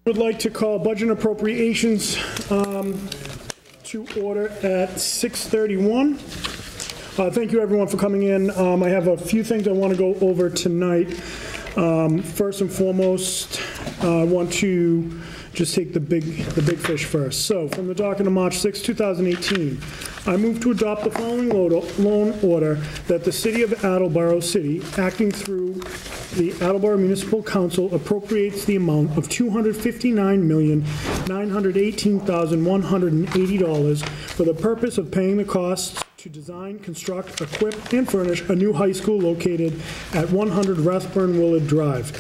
Would like to call budget appropriations to order at 6:31. Thank you everyone for coming in. I have a few things I want to go over tonight. First and foremost, I want to just take the big fish first. So from the docket of March 6, 2018, I move to adopt the following loan order that the City of Attleboro City, acting through the Attleboro Municipal Council, appropriates the amount of $259,918,180 for the purpose of paying the costs to design, construct, equip, and furnish a new high school located at 100 Rathburn Willard Drive,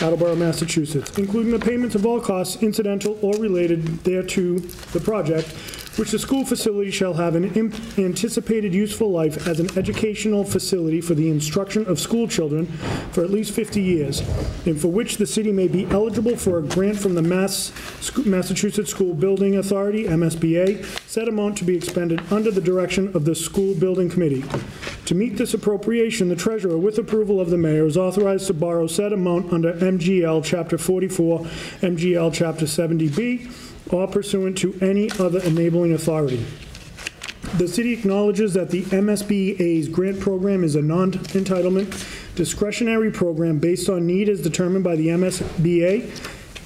Attleboro, Massachusetts, including the payments of all costs incidental or related thereto the project, which the school facility shall have an anticipated useful life as an educational facility for the instruction of school children for at least 50 years, and for which the city may be eligible for a grant from the Massachusetts School Building Authority, MSBA, said amount to be expended under the direction of the School Building Committee. To meet this appropriation, the treasurer, with approval of the mayor, is authorized to borrow said amount under MGL Chapter 44, MGL Chapter 70B, or pursuant to any other enabling authority. The city acknowledges that the MSBA's grant program is a non-entitlement discretionary program based on need as determined by the MSBA,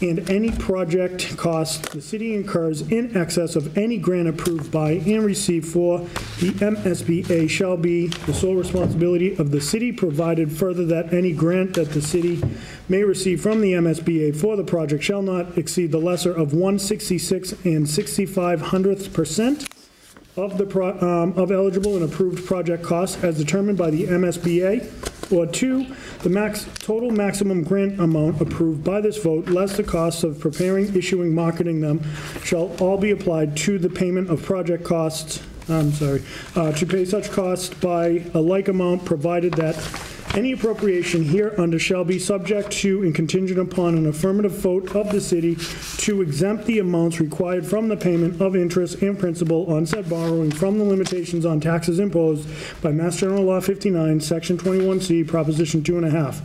and any project cost the city incurs in excess of any grant approved by and received for the MSBA shall be the sole responsibility of the city, provided further that any grant that the city may receive from the MSBA for the project shall not exceed the lesser of 1/66 and 65/100% of the of eligible and approved project costs as determined by the MSBA, or 2, the total maximum grant amount approved by this vote, less the costs of preparing, issuing, marketing them, shall all be applied to the payment of project costs, to pay such costs by a like amount, provided that any appropriation hereunder shall be subject to and contingent upon an affirmative vote of the city to exempt the amounts required from the payment of interest and principal on said borrowing from the limitations on taxes imposed by Mass General Law 59, Section 21C, Proposition 2.5.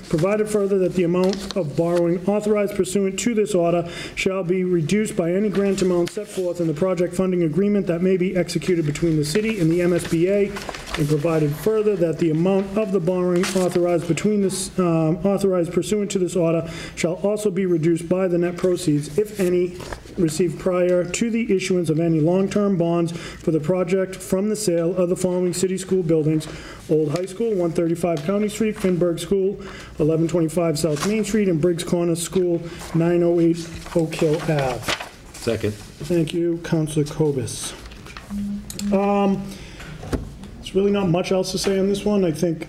Provided further that the amount of borrowing authorized pursuant to this order shall be reduced by any grant amount set forth in the project funding agreement that may be executed between the city and the MSBA, and provided further that the amount of the borrowing authorized pursuant to this order shall also be reduced by the net proceeds, if any, received prior to the issuance of any long-term bonds for the project from the sale of the following city school buildings: Old High School, 135 County Street; Finburg School, 1125 South Main Street; and Briggs Corner School, 908 Oak Hill Ave. Second. Thank you, Councilor Kobus. There's really not much else to say on this one. I think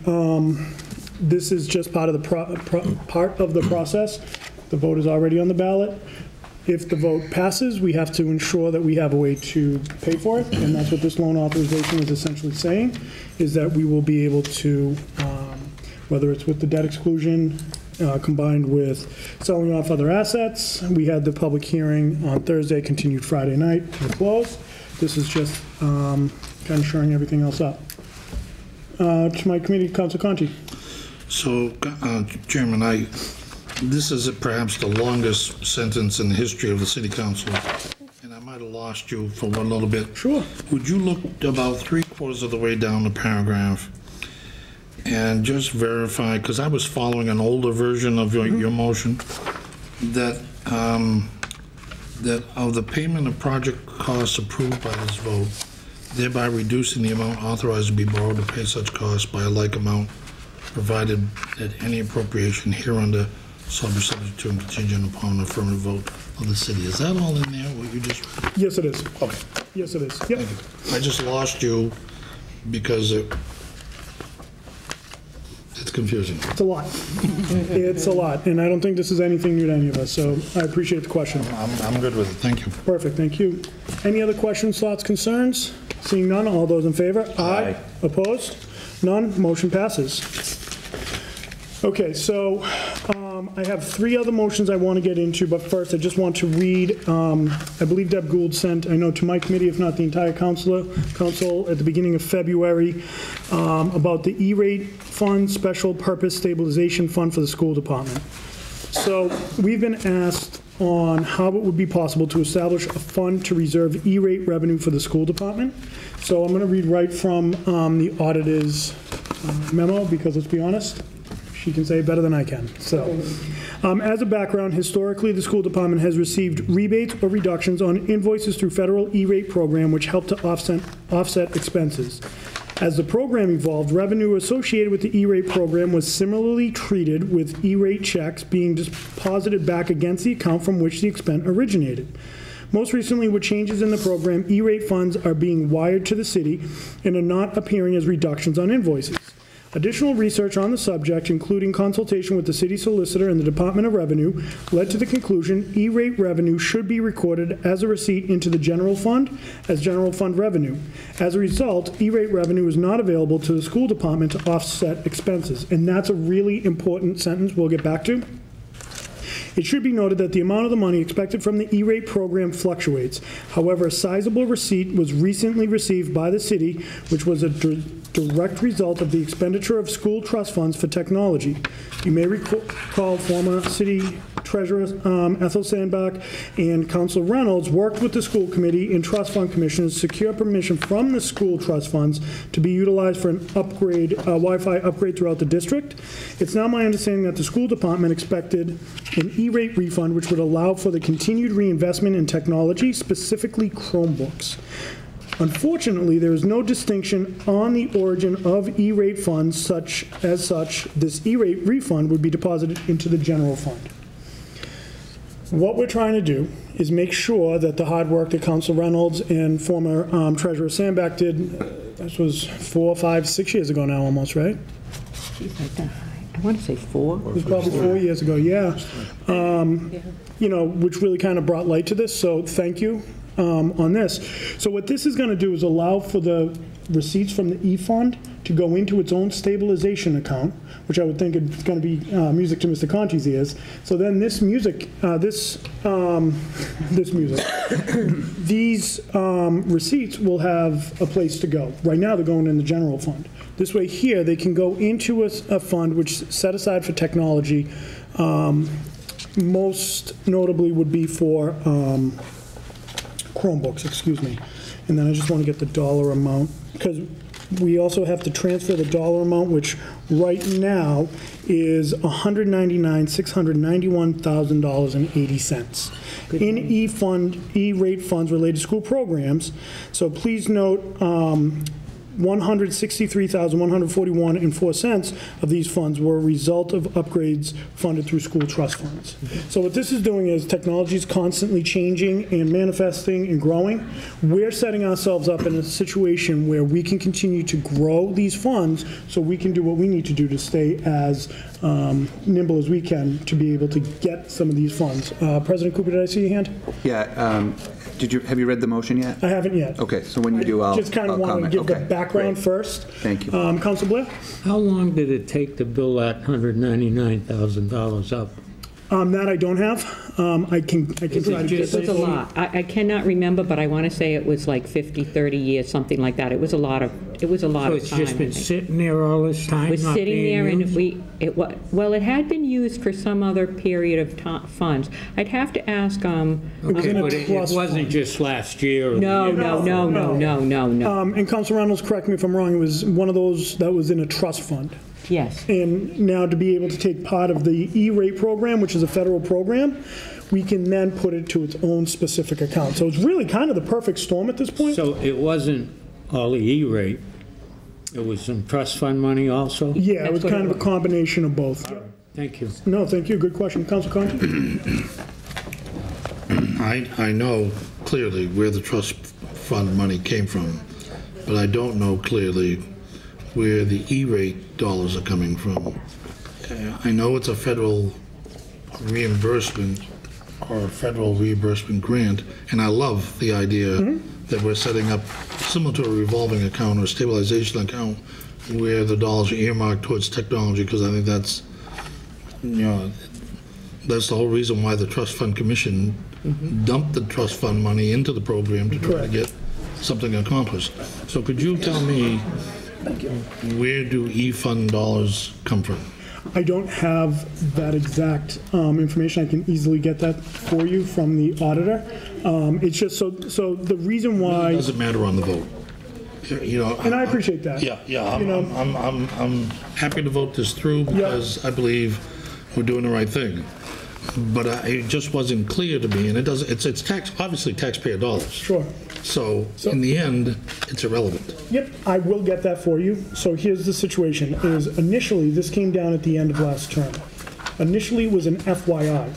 this is just part of the process. The vote is already on the ballot. If the vote passes, we have to ensure that we have a way to pay for it, and that's what this loan authorization is essentially saying, is that we will be able to, whether it's with the debt exclusion combined with selling off other assets. We had the public hearing on Thursday, continued Friday night, and closed. This is just kind of shoring everything else up. To my committee, Councilor Conti. So, Chairman, this is perhaps the longest sentence in the history of the City Council, and I might have lost you for one little bit. Sure. Would you look about 3/4 of the way down the paragraph and just verify, because I was following an older version of your motion, that that of the payment of project costs approved by this vote, thereby reducing the amount authorized to be borrowed to pay such costs by a like amount, provided that any appropriation hereunder shall be subject to and contingent upon an affirmative vote of the city. Is that all in there, what you just read? Yes, it is. Okay. Yes, it is. Yep. Thank you. I just lost you because it's confusing. It's a lot. It's a lot, and I don't think this is anything new to any of us, so I appreciate the question. I'm good with it. Thank you. Perfect, thank you. Any other questions, thoughts, concerns? Seeing none, all those in favor? Aye. Opposed? None, motion passes. Okay, so I have 3 other motions I want to get into, but first I just want to read, I believe Deb Gould sent, I know to my committee, if not the entire council at the beginning of February, about the E-rate fund, special purpose stabilization fund for the school department. So we've been asked on how it would be possible to establish a fund to reserve E-rate revenue for the school department. So I'm going to read right from the auditor's memo, because let's be honest, she can say it better than I can. So, as a background, historically, the school department has received rebates or reductions on invoices through federal E-rate program, which help to offset expenses. As the program evolved, revenue associated with the E-rate program was similarly treated, with E-rate checks being deposited back against the account from which the expense originated. Most recently, with changes in the program, E-rate funds are being wired to the city and are not appearing as reductions on invoices. Additional research on the subject, including consultation with the city solicitor and the Department of Revenue, led to the conclusion E-rate revenue should be recorded as a receipt into the general fund as general fund revenue. As a result, E-rate revenue is not available to the school department to offset expenses. And that's a really important sentence we'll get back to. It should be noted that the amount of the money expected from the E-rate program fluctuates. However, a sizable receipt was recently received by the city, which was a direct result of the expenditure of school trust funds for technology. You may recall former city treasurer Ethel Sandbach and Council Reynolds worked with the school committee and trust fund commissioners to secure permission from the school trust funds to be utilized for an upgrade, Wi-Fi upgrade throughout the district. It's now my understanding that the school department expected an E-rate refund, which would allow for the continued reinvestment in technology, specifically Chromebooks. Unfortunately, there is no distinction on the origin of E-rate funds. This E-rate refund would be deposited into the general fund. What we're trying to do is make sure that the hard work that Council Reynolds and former Treasurer Sandbach did, this was 4, 5, 6 years ago now almost, right? I want to say 4. It was probably 4 years ago, yeah. You know, which really kind of brought light to this, so thank you on this. So what this is going to do is allow for the receipts from the E-fund to go into its own stabilization account, which I would think is going to be music to Mr. Conti's ears. So then this music, these receipts will have a place to go. Right now, they're going in the general fund. This way here, they can go into a fund which is set aside for technology. Most notably would be for Chromebooks, excuse me. And then I just want to get the dollar amount, because we also have to transfer the dollar amount, which right now is $199,691,080 in E-rate funds related to school programs. So please note, $163,141.04 of these funds were a result of upgrades funded through school trust funds. So what this is doing is technology is constantly changing and manifesting and growing. We're setting ourselves up in a situation where we can continue to grow these funds so we can do what we need to do to stay as nimble as we can to be able to get some of these funds. President Cooper, did I see your hand? Yeah. Have you read the motion yet? I haven't yet. Okay, so when you do, I'll just kind of want to give the background first. Thank you. Council Blair? How long did it take to build that $199,000 up? That I don't have. I can try to get It was a lot. I cannot remember, but I want to say it was like 50, 30 years, something like that. It was a lot of So time. it's just been sitting there all this time, It was not sitting being there, and used? well, it had been used for some other period of funds. I'd have to ask. Okay, but it wasn't just last year? No. And Council Reynolds, correct me if I'm wrong, it was one of those that was in a trust fund. Yes. And now to be able to take part of the E-rate program, which is a federal program, we can then put it to its own specific account. So it's really kind of the perfect storm at this point. So it wasn't all the E-rate? It was some trust fund money also? Yeah, it was kind of a combination of both. Thank you. No, thank you. Good question. Council Conti? I know clearly where the trust fund money came from, but I don't know clearly where the E-rate dollars are coming from. I know it's a federal reimbursement or a federal reimbursement grant, and I love the idea that we're setting up similar to a revolving account or stabilization account where the dollars are earmarked towards technology, because I think that's, you know, that's the whole reason why the Trust Fund Commission dumped the trust fund money into the program to try to get something accomplished. So could you tell me, where do E-fund dollars come from? I don't have that exact information. I can easily get that for you from the auditor. It's just so the reason It why, doesn't matter on the vote. You know. and I appreciate that. Yeah, You know, I'm happy to vote this through because I believe we're doing the right thing. But it just wasn't clear to me, and it's tax, obviously taxpayer dollars. Sure. So in the end, it's irrelevant. Yep, I will get that for you. So here's the situation, is initially, this came down at the end of last term. Initially, it was an FYI.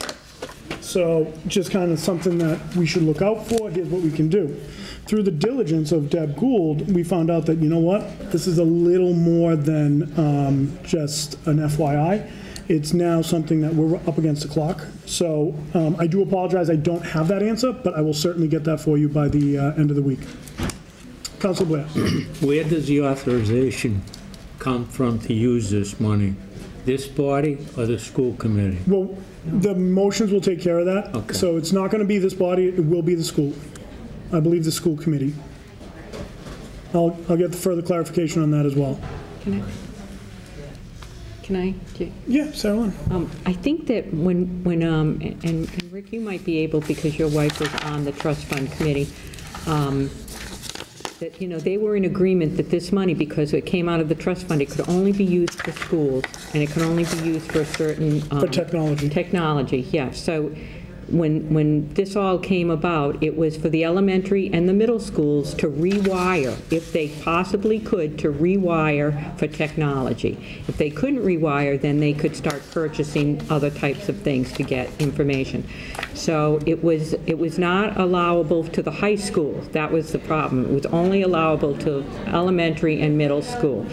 So just kind of something that we should look out for. Here's what we can do. Through the diligence of Deb Gould, we found out that, you know what, this is a little more than just an FYI. It's now something that we're up against the clock. So I do apologize, I don't have that answer, but I will certainly get that for you by the end of the week. Councilor Blair. Where does the authorization come from to use this money? This body or the school committee? Well, the motions will take care of that. Okay. So it's not going to be this body, it will be the school. I believe the school committee. I'll get the further clarification on that as well. Can I? Yeah, Sarah Lynn. I think that when and Rick, you might be able, because your wife was on the trust fund committee, that, you know, they were in agreement that this money, because it came out of the trust fund, it could only be used for schools, and it can only be used for a certain... For technology. Technology, yeah. So when this all came about, it was for the elementary and the middle schools to rewire, if they possibly could, to rewire for technology. If they couldn't rewire, then they could start purchasing other types of things to get information. So it was not allowable to the high school. That was the problem. It was only allowable to elementary and middle school.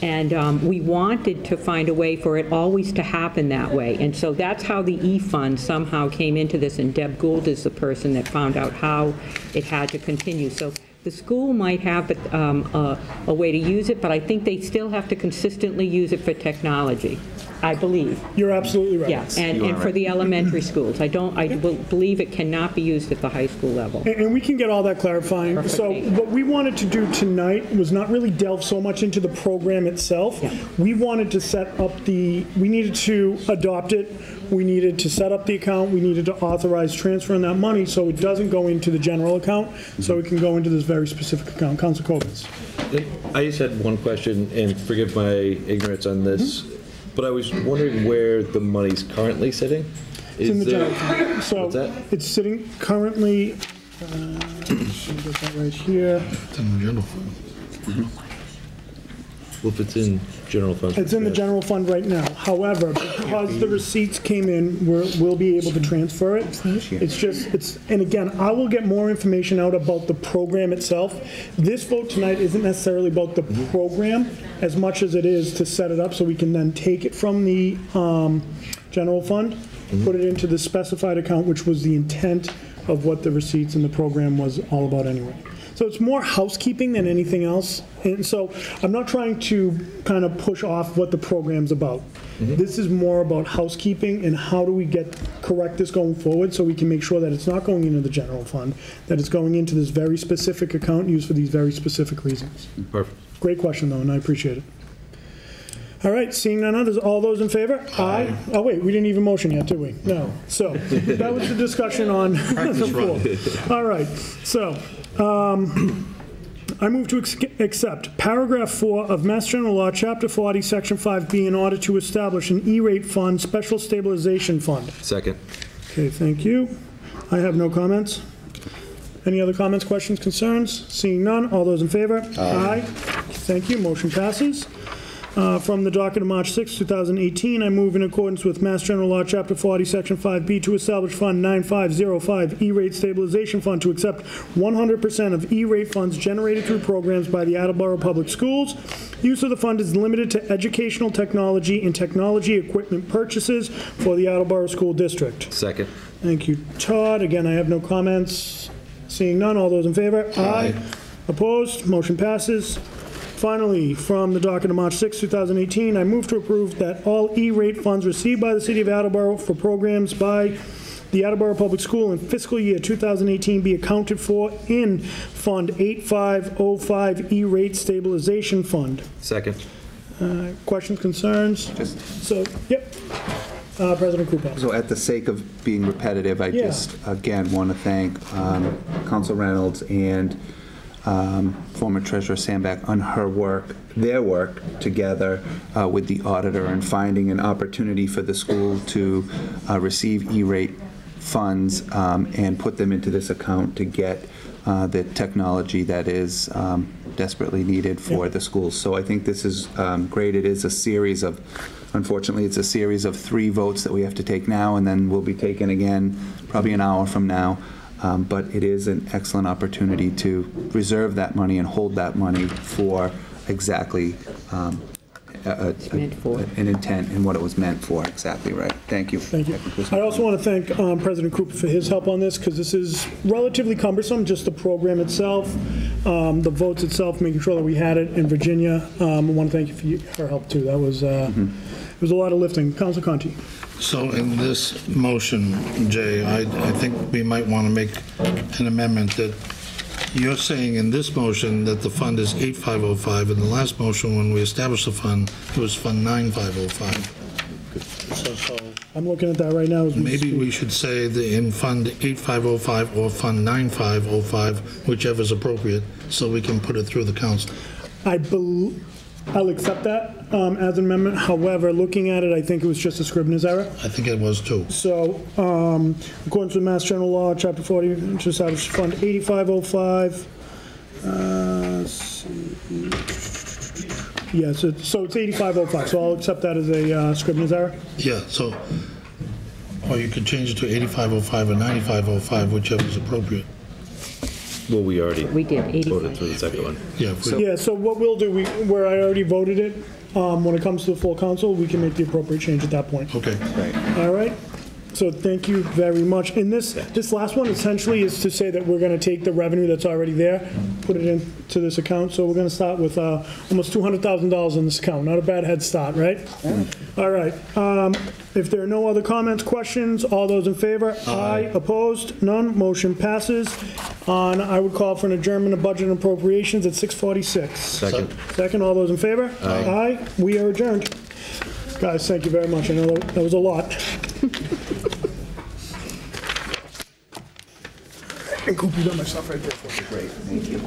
And we wanted to find a way for it always to happen that way. And so that's how the E-Fund somehow came into this, and Deb Gould is the person that found out how it had to continue. So the school might have a way to use it, but I think they still have to consistently use it for technology, I believe. You're absolutely right. Yeah, and for the elementary schools. I believe it cannot be used at the high school level. And we can get all that clarifying. Perfect. So what we wanted to do tonight was not really delve so much into the program itself. Yeah. We wanted to set up we needed to adopt it, we needed to set up the account, we needed to authorize transferring that money so it doesn't go into the general account, so it can go into this very specific account. Councilor Kovitz. I just had one question, and forgive my ignorance on this, but I was wondering where the money's currently sitting? It's in the general fund. So What's that? it's sitting currently, let's get that right here. It's in the general fund. Well, if it's in general funds. It's in the general fund right now. However, because the receipts came in, we'll be able to transfer it. And again, I will get more information out about the program itself. This vote tonight isn't necessarily about the program as much as it is to set it up so we can then take it from the general fund, put it into the specified account, which was the intent of what the receipts in the program was all about anyway. So it's more housekeeping than anything else. And so I'm not trying to kind of push off what the program's about. This is more about housekeeping and how do we correct this going forward so we can make sure that it's not going into the general fund, that it's going into this very specific account used for these very specific reasons. Perfect. Great question, though, and I appreciate it. All right, seeing none others, all those in favor? Aye. Oh, wait, we didn't even motion yet, did we? No. So that was the discussion on the floor. All right, so I move to accept paragraph 4 of Mass General Law, Chapter 40, Section 5B, in order to establish an E-rate fund, special stabilization fund. Second. Okay, thank you. I have no comments. Any other comments, questions, concerns? Seeing none, all those in favor? Aye. Thank you, motion passes. From the docket of March 6, 2018, I move in accordance with Mass General Law, Chapter 40, Section 5B, to establish Fund 9505, E-Rate Stabilization Fund, to accept 100% of E-Rate funds generated through programs by the Attleboro Public Schools. Use of the fund is limited to educational technology and technology equipment purchases for the Attleboro School District. Second. Thank you, Todd. Again, I have no comments. Seeing none, all those in favor? Aye. Opposed? Motion passes. Finally, from the docket of March 6, 2018, I move to approve that all E-rate funds received by the City of Attleboro for programs by the Attleboro Public School in fiscal year 2018 be accounted for in Fund 8505 E-Rate Stabilization Fund. Second. Questions, concerns? So, yep. President Cooper. So at the sake of being repetitive, I Yeah. just, again, want to thank Council Reynolds and former Treasurer Sandback on their work together with the auditor and finding an opportunity for the school to receive E-rate funds and put them into this account to get the technology that is desperately needed for the schools. So I think this is great. It is a series of, unfortunately, it's a series of 3 votes that we have to take now, and then we'll be taking again probably an hour from now. But it is an excellent opportunity to reserve that money and hold that money for exactly meant for. an intent and what it was meant for. Exactly right. Thank you. Thank you. I also want to thank President Cooper for his help on this, because this is relatively cumbersome, just the program itself, the votes itself, making sure that we had it in Virginia. I want to thank you for your help, too. That was, it was a lot of lifting. Council Conti. So in this motion, Jay, I think we might want to make an amendment that you're saying in this motion that the fund is 8505. In the last motion, when we established the fund, it was Fund 9505. So I'm looking at that right now. As we maybe speak. we should say that in Fund 8505 or Fund 9505, whichever is appropriate, so we can put it through the council. I'll accept that as an amendment. However, looking at it, I think it was just a Scribner's error. I think it was too. So, according to Mass General Law, Chapter 40, to establish Fund 8505. Let's see. Yes, so it's 8505, so I'll accept that as a Scribner's error. Yeah, so, or you could change it to 8505 or 9505, whichever is appropriate. Well, we already We did, voted 85. through the second one. Yeah, if we- Yeah, so what we'll do, where I already voted it, when it comes to the full council, we can make the appropriate change at that point. okay. All right? So thank you very much. And this last one essentially is to say that we're going to take the revenue that's already there, put it into this account. So we're going to start with almost $200,000 in this account. Not a bad head start, right? All right. If there are no other comments, questions, all those in favor? Aye. Opposed? None. Motion passes. I would call for an adjournment of budget and appropriations at 6:46. Second. Second, all those in favor? Aye. We are adjourned. Guys, thank you very much. I know that was a lot. And Coop, you got my stuff right there. Great. Thank you.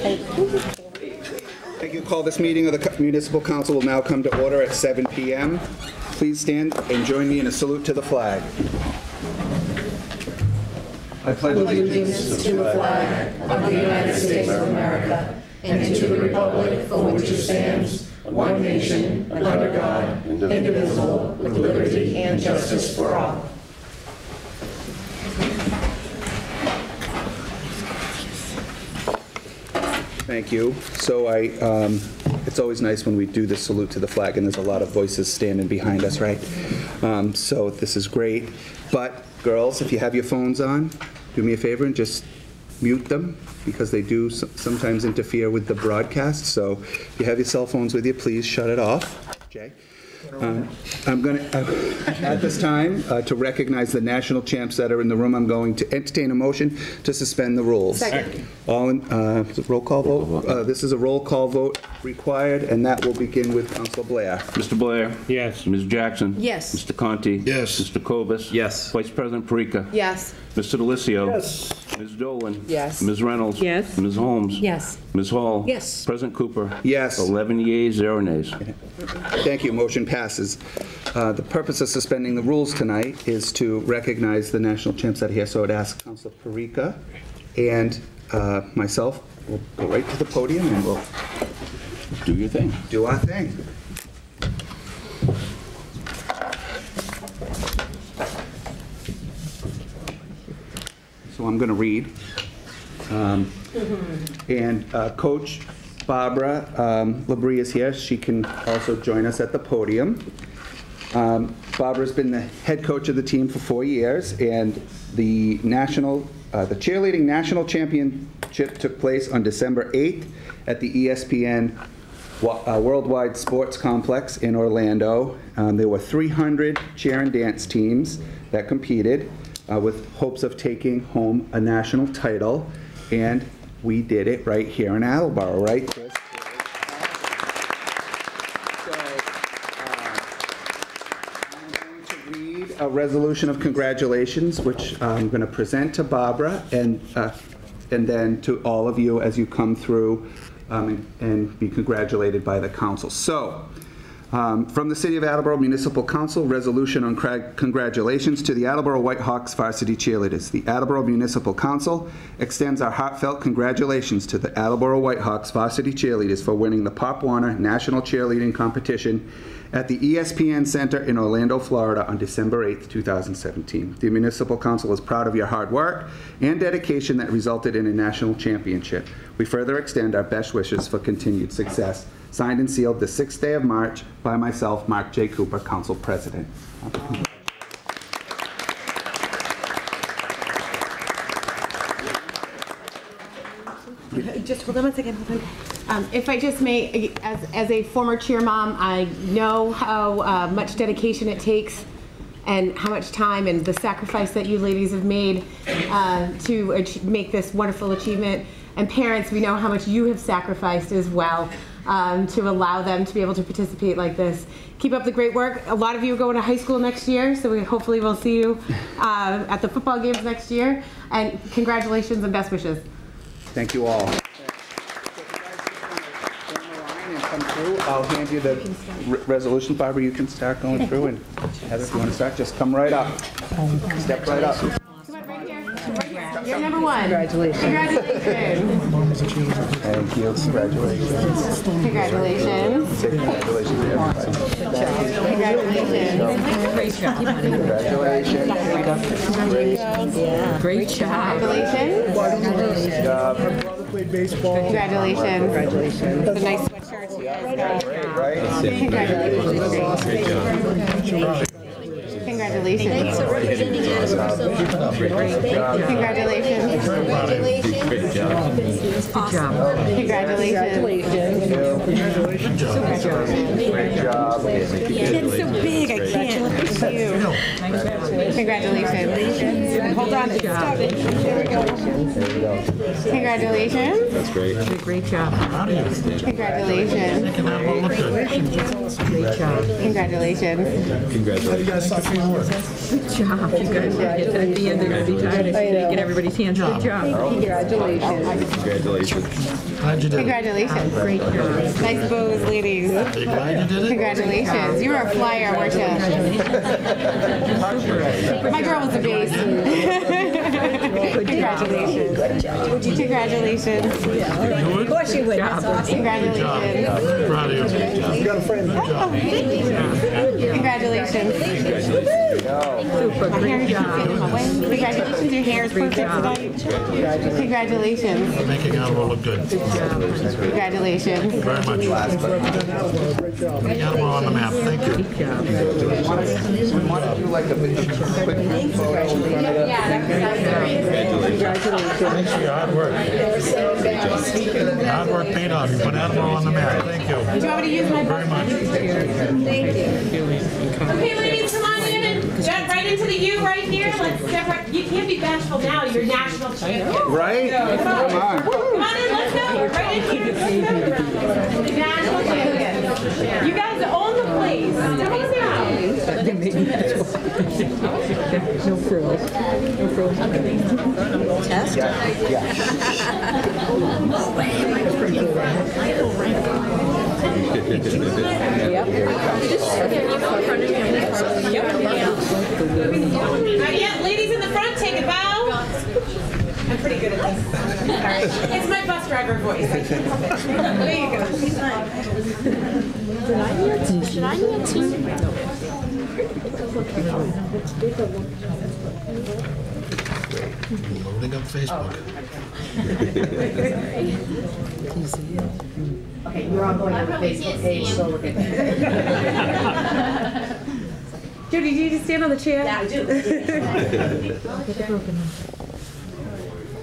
Thank you. Call this meeting of the Municipal Council will now come to order at 7 p.m. Please stand and join me in a salute to the flag. I pledge allegiance to the flag of the United States of America and to the republic for which it stands, one nation, under God, indivisible, with liberty and justice for all. Thank you. So it's always nice when we do the salute to the flag, and there's a lot of voices standing behind us, right? So this is great. But girls, if you have your phones on, do me a favor and just mute them, because they do sometimes interfere with the broadcast. So if you have your cell phones with you, please shut it off. Jay? I'm going to, at this time, to recognize the national champs that are in the room, I'm going to entertain a motion to suspend the rules. Second. All in, roll call vote? This is a roll call vote required, and that will begin with Council Blair. Mr. Blair? Yes. Ms. Jackson? Yes. Mr. Conti? Yes. Mr. Kovas? Yes. Vice President Parika? Yes. Mr. DeLisio? Yes. Ms. Dolan? Yes. Ms. Reynolds? Yes. Ms. Holmes? Yes. Ms. Hall? Yes. President Cooper? Yes. 11 yeas, 0 nays. Thank you. Motion passes. The purpose of suspending the rules tonight is to recognize the national champs that are here. So I'd ask Councilor Parika and myself, we'll go right to the podium and we'll Do your thing. do our thing. So I'm going to read. And Coach Barbara Labrie is here. She can also join us at the podium. Barbara's been the head coach of the team for 4 years, and the cheerleading national championship took place on December 8th at the ESPN Worldwide Sports Complex in Orlando. There were 300 cheer and dance teams that competed with hopes of taking home a national title, and we did it right here in Attleboro, right, Chris? A resolution of congratulations, which I'm going to present to Barbara and then to all of you as you come through and be congratulated by the council. So, from the City of Attleboro Municipal Council, resolution on congratulations to the Attleboro Whitehawks varsity cheerleaders. The Attleboro Municipal Council extends our heartfelt congratulations to the Attleboro Whitehawks varsity cheerleaders for winning the Pop Warner National Cheerleading Competition at the ESPN Center in Orlando, Florida on December 8th, 2017. The Municipal Council is proud of your hard work and dedication that resulted in a national championship. We further extend our best wishes for continued success. Signed and sealed the 6th day of March by myself, Mark J. Cooper, Council President. Just hold on one second, hold on. If I just may, as a former cheer mom, I know how much dedication it takes and how much time and the sacrifice that you ladies have made to make this wonderful achievement. And parents, we know how much you have sacrificed as well to allow them to be able to participate like this. Keep up the great work. A lot of you are going to high school next year, so hopefully we'll see you at the football games next year. And congratulations and best wishes. Thank you all. I'll hand you the resolution. Barbara, you can start going through, and Heather, if you want to start, just come right up. Step right up. Come on, right here. Right here. You're number one. Congratulations. Congratulations. Thank you. Congratulations. Congratulations. Say congratulations to everybody. Congratulations. Great job. Congratulations. Great job. Congratulations. Good job. My brother played baseball. Congratulations. Congratulations. It's a nice sweatshirt. Right? Congratulations. Congratulations. Thanks for representing us. We're so happy. Congratulations. Congratulations. Good job. Congratulations. Great job. It's so big, I can't. Thank you. Congratulations. Hold on. Stop it. There we go. Congratulations. That's great. Great job. Congratulations. Great job. Congratulations. Congratulations. work. Good job, you guys. At the end, they're going to be tired of shaking everybody's hands. Good job. Glad you did it. Congratulations. Great job. Nice bows, ladies. Are you glad you did it? Congratulations. You were a flyer, weren't you? My girl was a base. Congratulations. Congratulations. Of course you would. Congratulations. Proud of you. You got a friend. Good job. Congratulations. Super, great job. Congratulations. Your hair is perfect tonight. Congratulations. For making Attleboro look good. Congratulations. Very much. Putting Attleboro on the map. Thank you. Thanks for your hard work. Hard work paid off. You put Attleboro on the map. Thank you. Do you want me to use my Very much. Thank you. Okay, ladies, come on in and jump right into the U right here. Let's step right. You can't be bashful now. You're national champion. Right? Come on in. Let's go. Right in here. Let's go. National champion. You guys own the place. Come on down. No frills. No frills. Test? Not yet. Ladies in the front, take a bow. I'm pretty good at this. All right. It's my bus driver voice. I can't help it. There you go. Should I need to? Loading up Facebook. Okay, you're all going on the Facebook page, so look at that. Judy, do you need to stand on the chair? Yeah, I do.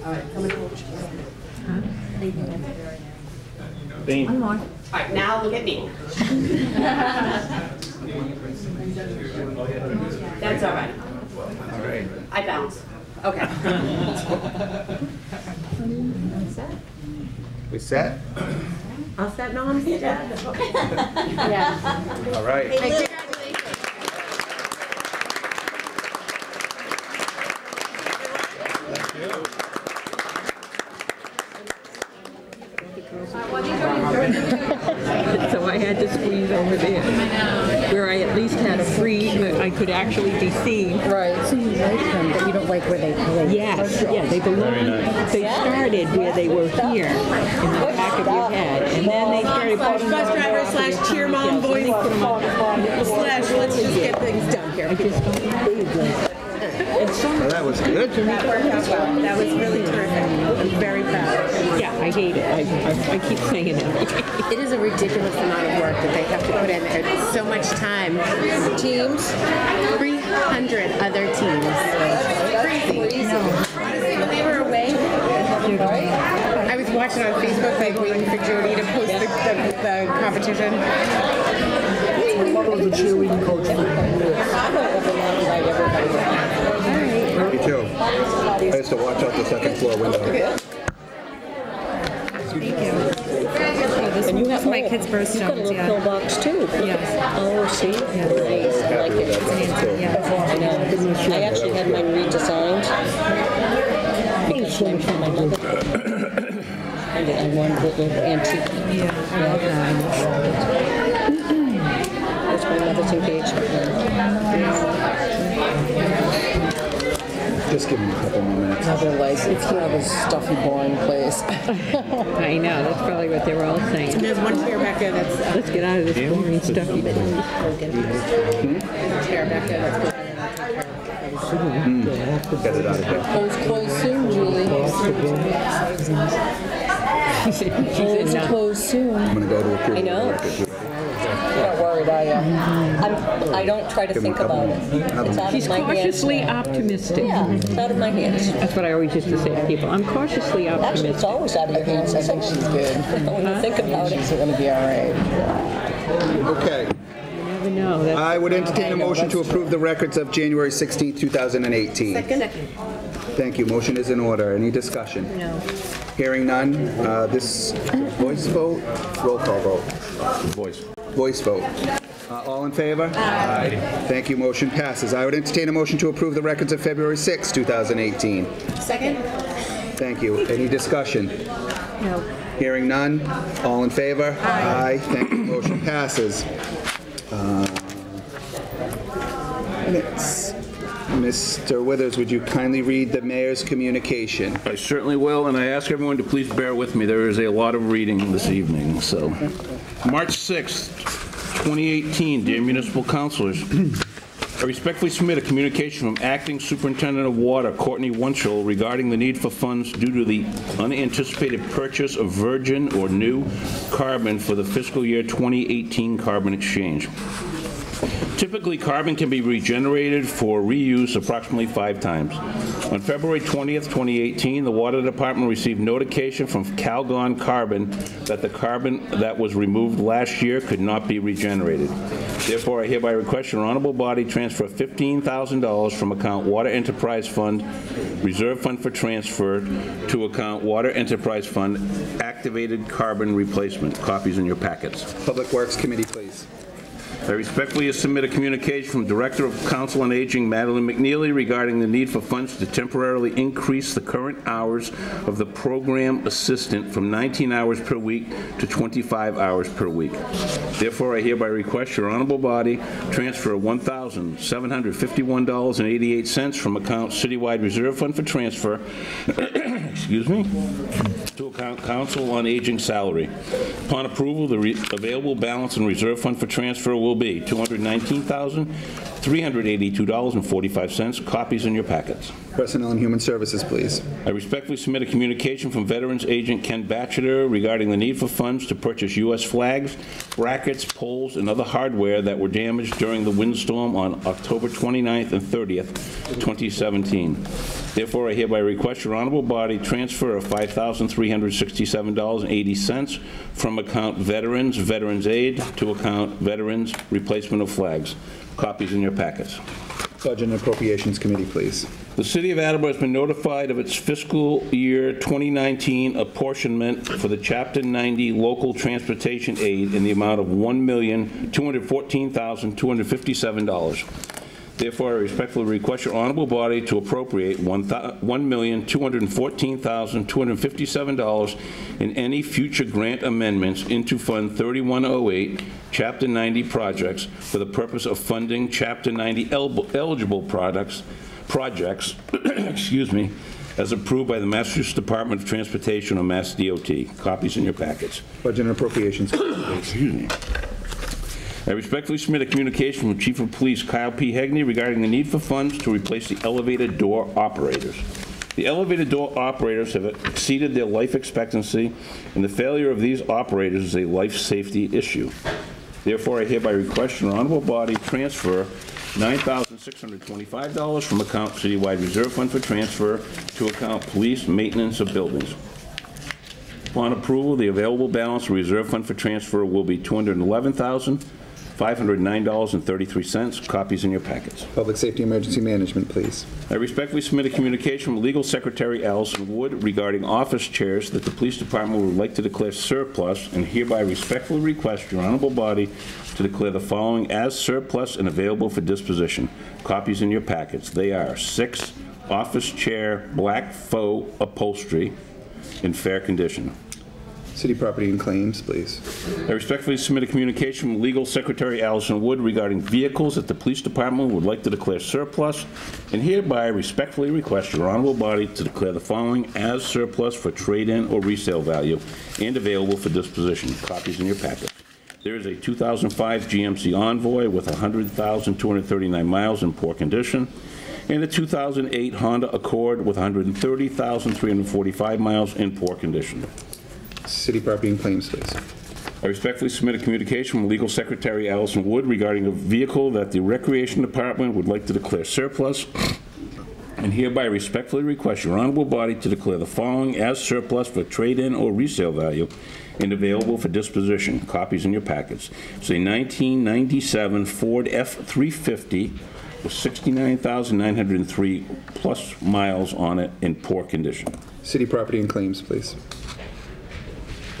All right, come in. One more. All right, now look at me. That's all right. All right. I bounce. Okay. We set? All set, no, I'm set. Yeah. All right. Congratulations. So I had to squeeze over there, where I at least had a free, I could actually be seen. Right. So you like them, but you don't like where they play. Yes, yeah, they belong. They started where they were here, in the back of your head, and then they started putting Bus driver slash cheer mom voice slash let's just get things done here. That was good. That worked out well. That was really terrific. I'm very proud. Yeah, I hate it. I keep saying it. It is a ridiculous amount of work that they have to put in. It's so much time. Teams, 300 other teams. Crazy. Honestly, when they were away, I was watching on Facebook, like waiting for Jody to post the competition. I was a cheerleading coach for Me too. I used to watch out the second floor window. And you have my kids' birthstones. You've got a little pillbox too. Yes. Oh, see? Nice. I like it. I know. I actually had mine redesigned. Because my mother. I wanted a little antique. Yeah. That's my mother's engagement. Just give me a couple more minutes. Otherwise, it's kind of a stuffy, boring place. I know, that's probably what they were all saying. There's one chair back there that's Let's get out of this boring stuffy place. chair back there that's Get it out of here. Polls close soon, Julie. Polls close soon. I'm going to go to approve. I know. You're not worried, are you? I don't try to think about it. It's out She's of my hands. cautiously optimistic. Yeah, it's out of my hands. That's what I always used to say to people. I'm cautiously Actually, it's optimistic. always out of your hands. I think she's good. When you think about it, it's going to be all right. Okay. You never know. That's I would entertain a motion to approve the records of January 16, 2018. Second. Thank you. Motion is in order. Any discussion? No. Hearing none. This voice vote, roll call vote. Voice. Voice vote. All in favor? Aye. Thank you, motion passes. I would entertain a motion to approve the records of February 6, 2018. Second? Thank you. Any discussion? No. Hearing none. All in favor? Aye. Thank you, motion passes. Minutes. Mr. Withers, would you kindly read the mayor's communication? I certainly will, and I ask everyone to please bear with me. There is a lot of reading this evening, so. March 6th, 2018, dear municipal councilors, I respectfully submit a communication from Acting Superintendent of Water, Courtney Wunschel, regarding the need for funds due to the unanticipated purchase of virgin or new carbon for the fiscal year 2018 carbon exchange. Typically, carbon can be regenerated for reuse approximately 5 times. On February 20th, 2018, the Water Department received notification from Calgon Carbon that the carbon that was removed last year could not be regenerated. Therefore, I hereby request your honorable body transfer $15,000 from account Water Enterprise Fund, Reserve Fund for Transfer, to account Water Enterprise Fund, Activated Carbon Replacement. Copies in your packets. Public Works Committee, please. I respectfully submit a communication from Director of Council on Aging, Madeline McNeely, regarding the need for funds to temporarily increase the current hours of the program assistant from 19 hours per week to 25 hours per week. Therefore, I hereby request your honorable body transfer $1,751.88 from account Citywide Reserve Fund for Transfer, excuse me, to account Council on Aging salary. Upon approval, the available balance in Reserve Fund for Transfer will be $219,382.45. Copies in your packets. Personnel and Human Services, please. I respectfully submit a communication from Veterans Agent Ken Batcheter regarding the need for funds to purchase U.S. flags, brackets, poles, and other hardware that were damaged during the windstorm on October 29th and 30th, 2017. Therefore, I hereby request your honorable body transfer of $5,367.80 from account Veterans, Veterans Aid, to account Veterans Replacement of Flags. Copies in your packets. Budget and Appropriations Committee, please. The City of Attleboro has been notified of its fiscal year 2019 apportionment for the Chapter 90 local transportation aid in the amount of $1,214,257. Therefore, I respectfully request your honorable body to appropriate $1,214,257 in any future grant amendments into Fund 3108, Chapter 90 projects for the purpose of funding Chapter 90 eligible projects, excuse me, as approved by the Massachusetts Department of Transportation or Mass DOT. Copies in your packets. Budget and Appropriations. Excuse me. I respectfully submit a communication from Chief of Police Kyle P. Hegney regarding the need for funds to replace the elevator door operators. The elevator door operators have exceeded their life expectancy, and the failure of these operators is a life safety issue. Therefore, I hereby request your honorable body transfer $9,625 from account Citywide Reserve Fund for Transfer to account Police Maintenance of Buildings. Upon approval, the available balance of Reserve Fund for Transfer will be $211,509.33. Copies in your packets. Public Safety Emergency Management, please. I respectfully submit a communication from Legal Secretary Allison Wood regarding office chairs that the Police Department would like to declare surplus, and hereby respectfully request your honorable body to declare the following as surplus and available for disposition. Copies in your packets. They are 6 office chair black faux upholstery in fair condition. City Property and Claims, please. I respectfully submit a communication from Legal Secretary Allison Wood regarding vehicles that the Police Department would like to declare surplus, and hereby respectfully request your honorable body to declare the following as surplus for trade-in or resale value and available for disposition. Copies in your packet. There is a 2005 GMC Envoy with 100,239 miles in poor condition, and a 2008 Honda Accord with 130,345 miles in poor condition. City Property and Claims, please. I respectfully submit a communication from Legal Secretary Allison Wood regarding a vehicle that the Recreation Department would like to declare surplus, and hereby respectfully request your honorable body to declare the following as surplus for trade-in or resale value and available for disposition. Copies in your packets. It's a 1997 Ford F-350 with 69,903 plus miles on it in poor condition. City Property and Claims, please.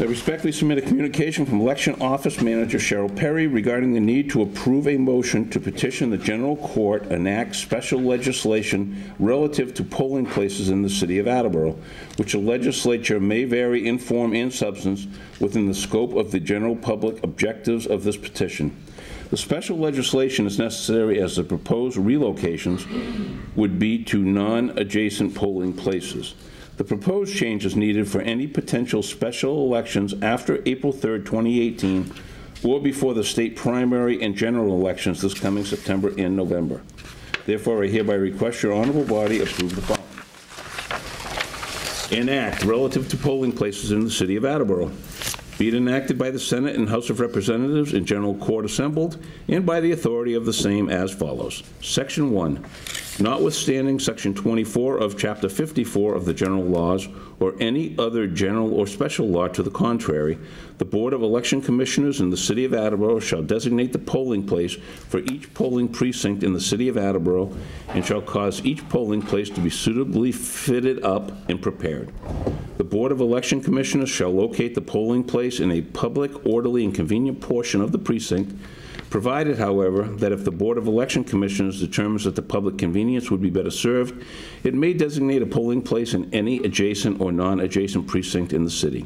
I respectfully submit a communication from Election Office Manager Cheryl Perry regarding the need to approve a motion to petition the General Court enact special legislation relative to polling places in the city of Attleboro, which the legislature may vary in form and substance within the scope of the general public objectives of this petition. The special legislation is necessary as the proposed relocations would be to non-adjacent polling places. The proposed change is needed for any potential special elections after April 3rd, 2018, or before the state primary and general elections this coming September and November. Therefore, I hereby request your honorable body approve the following. An act relative to polling places in the city of Attleboro. Be it enacted by the Senate and House of Representatives in general court assembled, and by the authority of the same as follows. Section 1. Notwithstanding Section 24 of Chapter 54 of the General Laws, or any other general or special law to the contrary, the Board of Election Commissioners in the City of Attleboro shall designate the polling place for each polling precinct in the City of Attleboro, and shall cause each polling place to be suitably fitted up and prepared. The Board of Election Commissioners shall locate the polling place in a public, orderly, and convenient portion of the precinct, provided, however, that if the Board of Election Commissioners determines that the public convenience would be better served, it may designate a polling place in any adjacent or non-adjacent precinct in the city.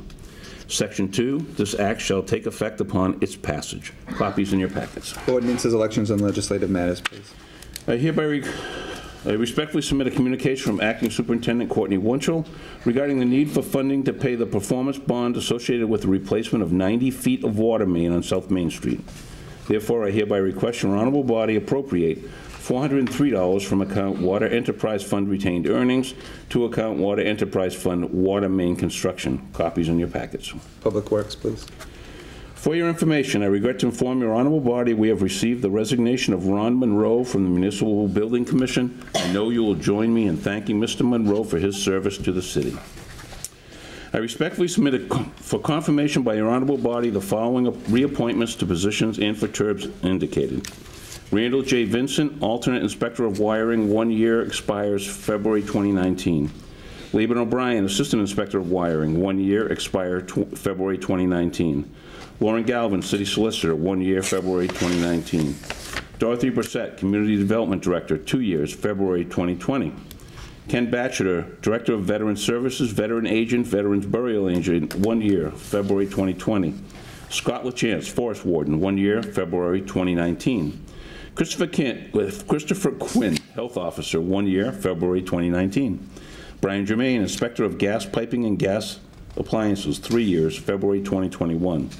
Section 2, this act shall take effect upon its passage. Copies in your packets. Ordinances, elections, and legislative matters, please. I respectfully submit a communication from Acting Superintendent Courtney Wunschel regarding the need for funding to pay the performance bond associated with the replacement of 90 feet of water main on South Main Street. Therefore, I hereby request your honorable body appropriate $403 from account Water Enterprise Fund retained earnings to account Water Enterprise Fund water main construction. Copies in your packets. Public Works, please. For your information, I regret to inform your honorable body we have received the resignation of Ron Monroe from the Municipal Building Commission. I know you will join me in thanking Mr. Monroe for his service to the city. I respectfully submit for confirmation by your honorable body the following reappointments to positions and for terms indicated. Randall J. Vincent, alternate inspector of wiring, 1 year, expires February 2019. Laban O'Brien, assistant inspector of wiring, 1 year, expire February 2019. Lauren Galvin, city solicitor, 1 year, February 2019. Dorothy Brissett, community development director, 2 years, February 2020. Ken Batchelor, Director of Veteran Services, Veteran Agent, Veterans Burial Agent, 1 year, February 2020. Scott LaChance, Forest Warden, 1 year, February 2019. Christopher Quinn, Health Officer, 1 year, February 2019. Brian Germain, Inspector of Gas Piping and Gas Appliances, 3 years, February 2021.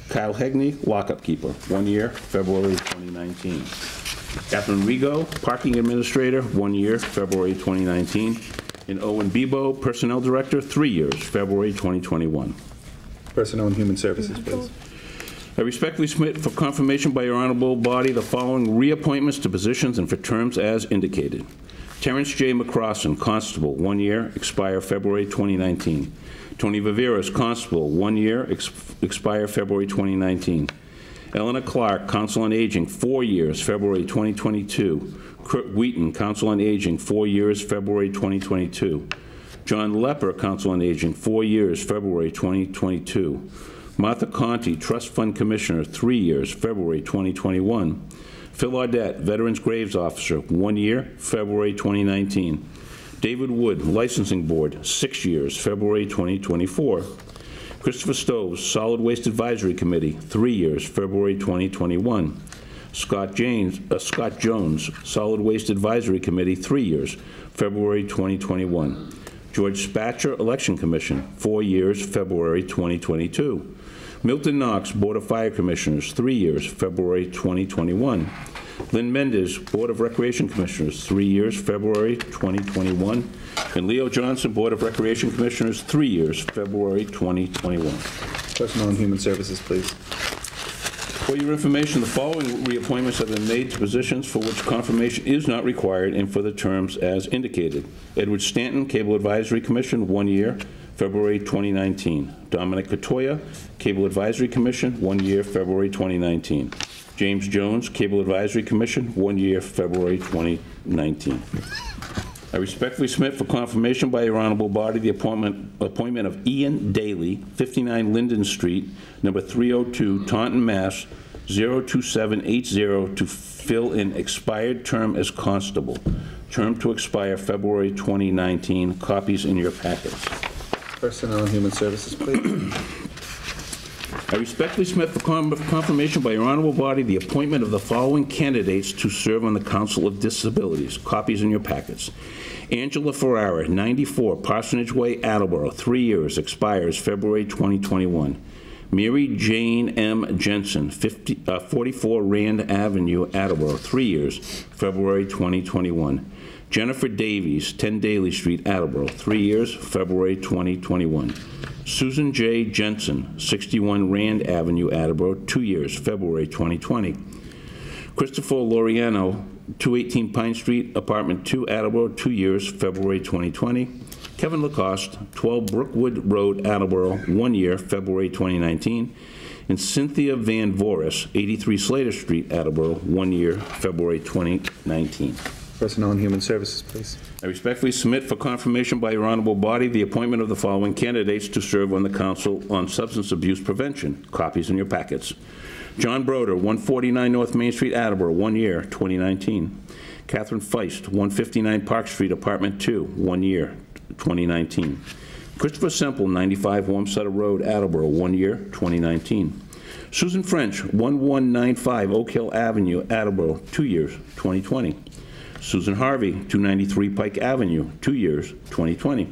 Kyle Hegney, Lockup Keeper, 1 year, February 2019. Catherine Rigo, Parking Administrator, 1 year, February 2019. And Owen Bebo, Personnel Director, 3 years, February 2021. Personnel and Human Services, please. I respectfully submit for confirmation by your honorable body the following reappointments to positions and for terms as indicated. Terrence J. McCrossan, Constable, 1 year, expire February 2019. Tony Viveras, Constable, 1 year, expire February 2019. Eleanor Clark, Council on Aging, 4 years, February 2022. Kurt Wheaton, Council on Aging, 4 years, February 2022. John Lepper, Council on Aging, 4 years, February 2022. Martha Conti, Trust Fund Commissioner, 3 years, February 2021. Phil Audette, Veterans Graves Officer, 1 year, February 2019. David Wood, Licensing Board, 6 years, February 2024. Christopher Stoves, Solid Waste Advisory Committee, 3 years, February 2021. Scott Jones, Solid Waste Advisory Committee, 3 years, February 2021. George Spatcher, Election Commission, 4 years, February 2022. Milton Knox, Board of Fire Commissioners, 3 years, February 2021. Lynn Mendez, Board of Recreation Commissioners, 3 years, February 2021. And Leo Johnson, Board of Recreation Commissioners, 3 years, February 2021. Personnel and Human Services, please. For your information, the following reappointments have been made to positions for which confirmation is not required and for the terms as indicated. Edward Stanton, Cable Advisory Commission, 1 year, February 2019. Dominic Catoya, Cable Advisory Commission, 1 year, February 2019. James Jones, Cable Advisory Commission, 1 year, February 2019. I respectfully submit for confirmation by your honorable body the appointment of Ian Daly, 59 Linden Street, number 302, Taunton, Mass. 02780, to fill an expired term as constable. Term to expire February 2019. Copies in your packets. Personnel and Human Services, please. I respectfully submit for confirmation by your honorable body the appointment of the following candidates to serve on the Council of Disabilities. Copies in your packets. Angela Ferrara, 94 Parsonage Way, Attleboro, 3 years, expires February 2021. Mary Jane M. Jensen, 44 Rand Avenue, Attleboro, 3 years, February 2021. Jennifer Davies, 10 Daly Street, Attleboro, 3 years, February 2021. Susan J. Jensen, 61 Rand Avenue, Attleboro, 2 years, February 2020. Christopher Loriano, 218 Pine Street, Apartment 2, Attleboro, 2 years, February 2020. Kevin Lacoste, 12 Brookwood Road, Attleboro, 1 year, February 2019. And Cynthia Van Voris, 83 Slater Street, Attleboro, 1 year, February 2019. Personnel and Human Services, please. I respectfully submit for confirmation by your honorable body the appointment of the following candidates to serve on the Council on Substance Abuse Prevention. Copies in your packets. John Broder, 149 North Main Street, Attleboro, 1 year, 2019. Catherine Feist, 159 Park Street, Apartment 2, 1 year, 2019. Christopher Semple, 95 Warmsutter Road, Attleboro, 1 year, 2019. Susan French, 1195 Oak Hill Avenue, Attleboro, 2 years, 2020. Susan Harvey, 293 Pike Avenue, 2 years, 2020.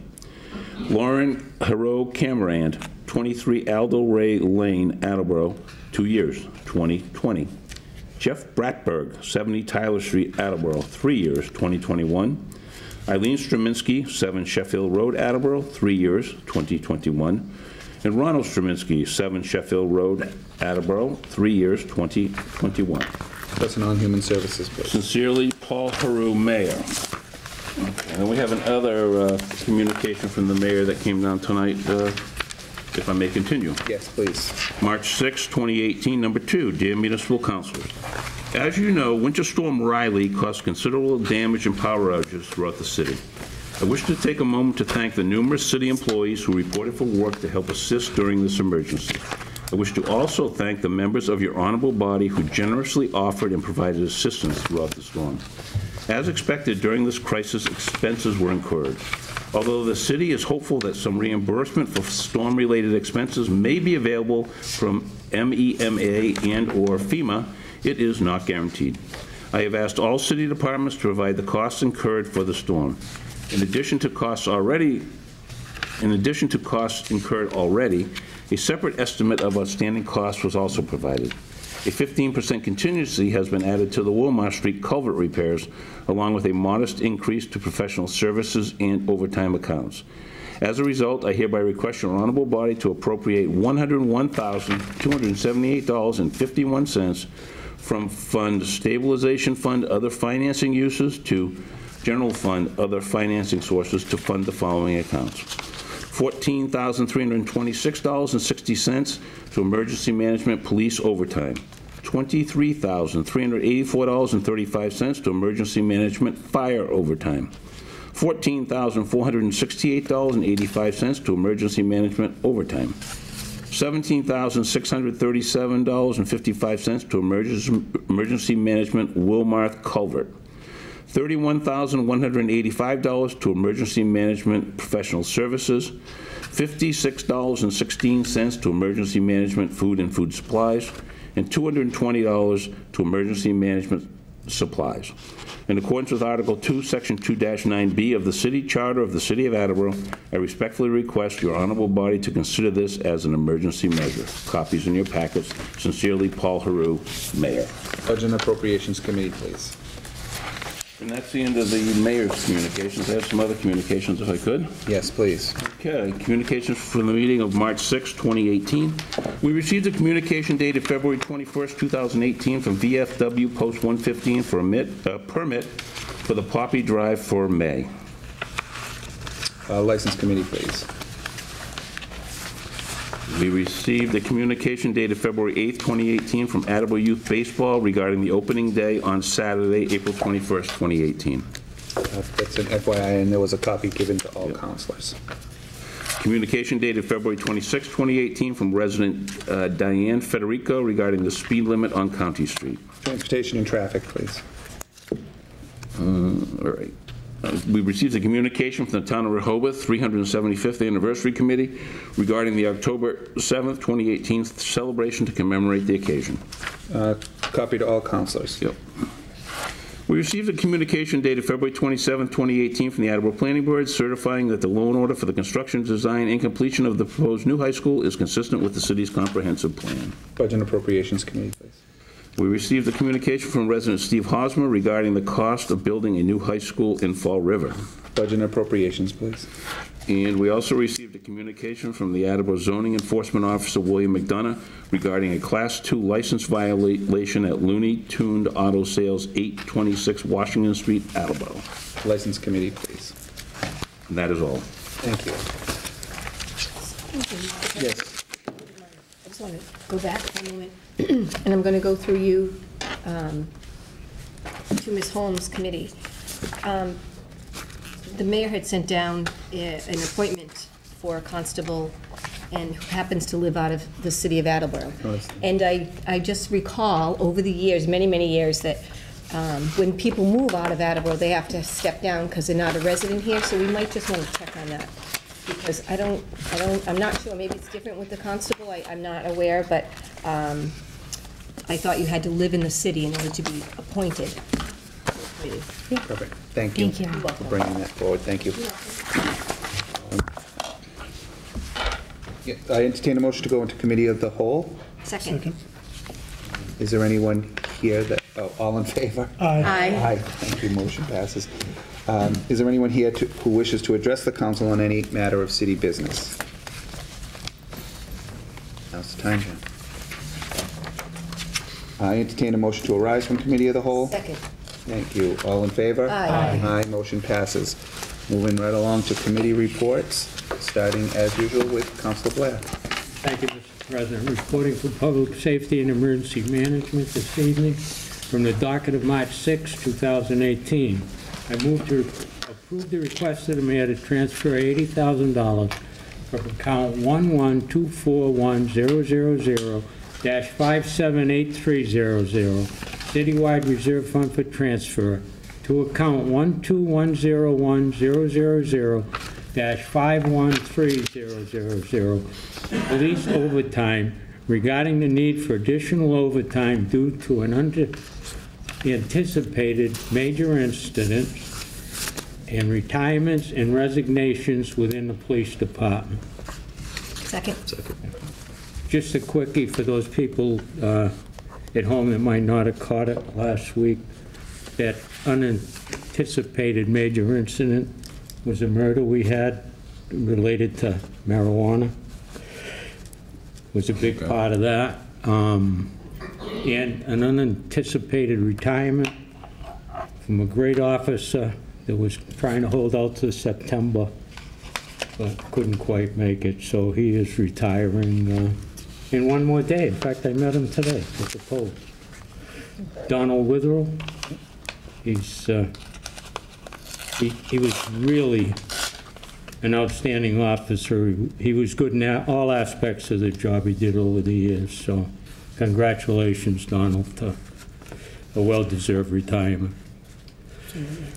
Lauren Hero Camerand, 23 Aldo Ray Lane, Attleboro, 2 years, 2020. Jeff Bratberg, 70 Tyler Street, Attleboro, 3 years, 2021. Eileen Straminsky, 7 Sheffield Road, Attleboro, 3 years, 2021. And Ronald Straminsky, 7 Sheffield Road, Attleboro, 3 years, 2021. Personnel and Human Services, please. Sincerely, Paul Haru, Mayor. Okay, and we have another communication from the mayor that came down tonight, if I may continue. Yes, please. March 6, 2018, number 2, dear municipal councilors. As you know, Winter Storm Riley caused considerable damage and power outages throughout the city. I wish to take a moment to thank the numerous city employees who reported for work to help assist during this emergency. I wish to also thank the members of your honorable body who generously offered and provided assistance throughout the storm. As expected, during this crisis, expenses were incurred. Although the city is hopeful that some reimbursement for storm-related expenses may be available from MEMA and/or FEMA, it is not guaranteed. I have asked all city departments to provide the costs incurred for the storm. In addition to costs incurred already, a separate estimate of outstanding costs was also provided. A 15% contingency has been added to the Wilmar Street culvert repairs, along with a modest increase to professional services and overtime accounts. As a result, I hereby request your honorable body to appropriate $101,278.51 from Fund Stabilization Fund Other Financing Uses to General Fund Other Financing Sources to fund the following accounts. $14,326.60 to Emergency Management Police Overtime. $23,384.35 to Emergency Management Fire Overtime. $14,468.85 to Emergency Management Overtime. $17,637.55 to Emergency Management Wilmarth Culvert. $31,185 to Emergency Management Professional Services, $56.16 to Emergency Management Food and Food Supplies, and $220 to Emergency Management Supplies. In accordance with Article 2, Section 2-9B of the City Charter of the City of Attleboro, I respectfully request your honorable body to consider this as an emergency measure. Copies in your packets. Sincerely, Paul Haru, Mayor. Budget and Appropriations Committee, please. And that's the end of the mayor's communications. I have some other communications, if I could. Yes, please. Okay, communications from the meeting of March 6, 2018. We received a communication dated February 21st, 2018 from VFW Post 115 for a permit for the Poppy Drive for May. License Committee, please. We received a communication dated February 8th, 2018 from Attleboro Youth Baseball regarding the opening day on Saturday, April 21st, 2018. That's an FYI, and there was a copy given to all counselors. Communication dated February 26, 2018, from resident Diane Federico regarding the speed limit on County Street. Transportation and traffic, please. All right. We received a communication from the Town of Rehoboth 375th Anniversary Committee regarding the October 7th, 2018 celebration to commemorate the occasion. Copy to all counselors. Yep. We received a communication dated February 27, 2018 from the Attleboro Planning Board certifying that the loan order for the construction, design, and completion of the proposed new high school is consistent with the city's comprehensive plan. Budget and Appropriations Committee, please. We received a communication from resident Steve Hosmer regarding the cost of building a new high school in Fall River. Budget and Appropriations, please. And we also received a communication from the Attleboro Zoning Enforcement Officer, William McDonough, regarding a Class 2 license violation at Looney Tuned Auto Sales, 826 Washington Street, Attleboro. License Committee, please. And that is all. Thank you. Yes. I just want to go back for a moment, and I'm going to go through you to Ms. Holmes' committee. The mayor had sent down an appointment for a constable and who happens to live out of the city of Attleboro. And I just recall over the years, many, many years, that when people move out of Attleboro, they have to step down because they're not a resident here, so we might just want to check on that. Because I'm not sure, maybe it's different with the constable, I'm not aware, but I thought you had to live in the city in order to be appointed. Perfect. Thank you. Thank you. For bringing that forward. Thank you. I entertain a motion to go into Committee of the Whole. Second. Is there anyone here that, all in favor? Aye. Aye. Thank you. Motion passes. Is there anyone here who wishes to address the council on any matter of city business? Now's the time, Jen. I entertain a motion to arise from Committee of the Whole. Second. Thank you. All in favor? Aye. Aye. Motion passes. Moving right along to committee reports, starting as usual with Councilor Blair. Thank you, Mr. President. Reporting for Public Safety and Emergency Management this evening from the docket of March 6, 2018. I move to approve the request of the mayor to transfer $80,000 from account 112410000-578300, Citywide Reserve Fund for transfer, to account 1210100-513000, police overtime, regarding the need for additional overtime due to an anticipated major incident and retirements and resignations within the police department. Second. Just a quickie for those people at home that might not have caught it last week. That unanticipated major incident was a murder we had related to marijuana. Was a big part of that. And an unanticipated retirement from a great officer that was trying to hold out to September, but couldn't quite make it. So he is retiring in one more day. In fact, I met him today at the poll. Donald Witherell. He's he was really an outstanding officer. He was good in all aspects of the job he did over the years. So congratulations, Donald, to a well-deserved retirement.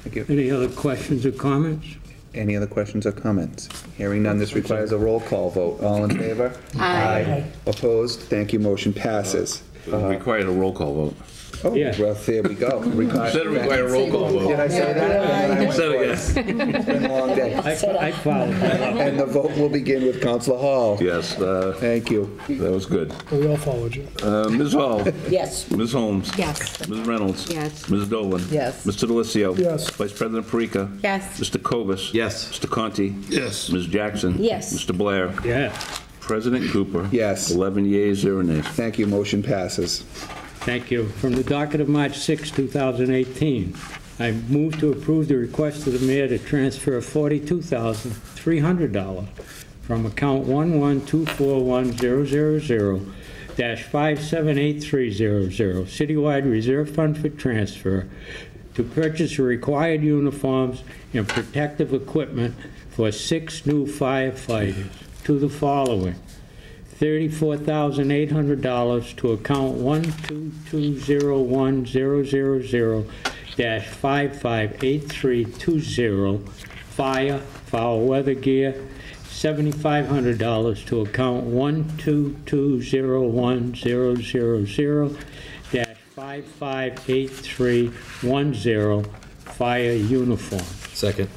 Thank you. Any other questions or comments? Any other questions or comments? Hearing none, this requires a roll call vote. All in favor? Aye. Opposed? Thank you. Motion passes. Required a roll call vote. Oh, Yeah. well, there we go. You said it required a roll call Did vote. I say that? And then I Said it went twice. It's been a long day. I followed that up. And the vote will begin with Councilor Hall. Yes, Thank you. that was good. We all followed you. Ms. Hall. Yes. Ms. Holmes. Yes. Ms. Reynolds. Yes. Ms. Dolan. Yes. Mr. Delissio. Yes. Vice President Parika. Yes. Mr. Kovas. Yes. Mr. Conti. Yes. Ms. Jackson. Yes. Mr. Blair. Yeah. President Cooper. Yes. 11 yeas, 0 nays. Thank you. Motion passes. Thank you. From the docket of March 6, 2018, I move to approve the request of the mayor to transfer $42,300 from account 1124100-578300, Citywide Reserve Fund for transfer, to purchase the required uniforms and protective equipment for 6 new firefighters to the following: $34,800 to account 1220100-558320 fire foul weather gear, $7,500 to account 1220100-558310 fire uniform. Second.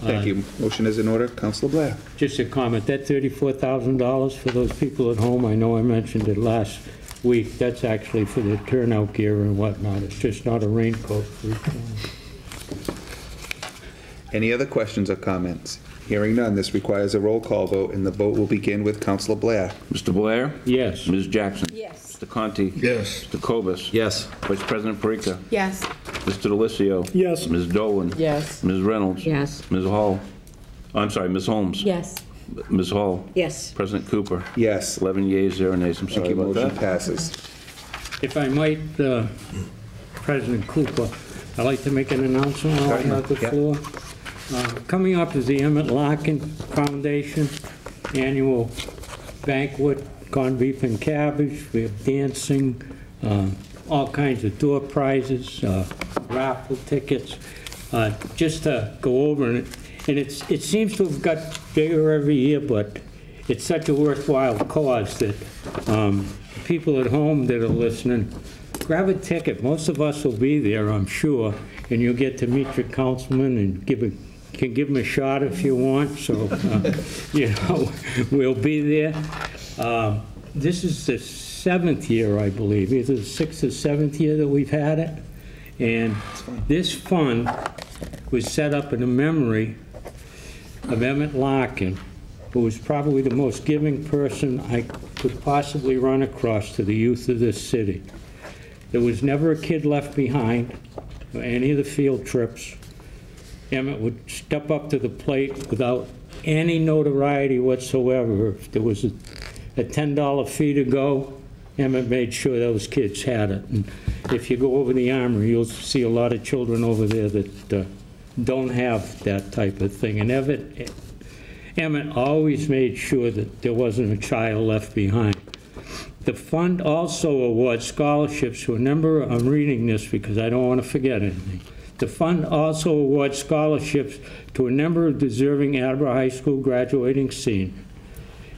Thank you. Motion is in order. Councilor Blair. Just a comment, that $34,000 for those people at home, I know I mentioned it last week, that's actually for the turnout gear and whatnot. It's just not a raincoat. Any other questions or comments? Hearing none, this requires a roll call vote, and the vote will begin with Councilor Blair. Mr. Blair? Yes. Ms. Jackson? Yes. Mr. Conti? Yes. Mr. Cobus? Yes. Vice President Parika? Yes. Mr. DeLisio? Yes. Ms. Dolan? Yes. Ms. Reynolds? Yes. Ms. Hall? I'm sorry, Ms. Holmes? Yes. Ms. Hall? Yes. President Cooper? Yes. 11 yeas, 0 nays. I'm Thank sorry you. about Motion that. passes. If I might, President Cooper, I'd like to make an announcement while I have the Yeah. floor. Coming up is the Emmett Larkin Foundation annual banquet, corned beef and cabbage. We have dancing, all kinds of door prizes, raffle tickets, just to go over it. And it seems to have got bigger every year, but it's such a worthwhile cause that people at home that are listening, grab a ticket. Most of us will be there, I'm sure, and you'll get to meet your councilman and can give him a shot if you want. So, we'll be there. This is the 7th year, I believe, either the 6th or 7th year that we've had it. And this fund was set up in a memory of Emmett Larkin, who was probably the most giving person I could possibly run across to the youth of this city. There was never a kid left behind on any of the field trips. Emmett would step up to the plate without any notoriety whatsoever. If there was a $10 fee to go, Emmett made sure those kids had it. And if you go over the Armory, you'll see a lot of children over there that don't have that type of thing. And Emmett always made sure that there wasn't a child left behind. The fund also awards scholarships to a number, I'm reading this because I don't want to forget anything. The fund also awards scholarships to a number of deserving Attleboro High School graduating seniors.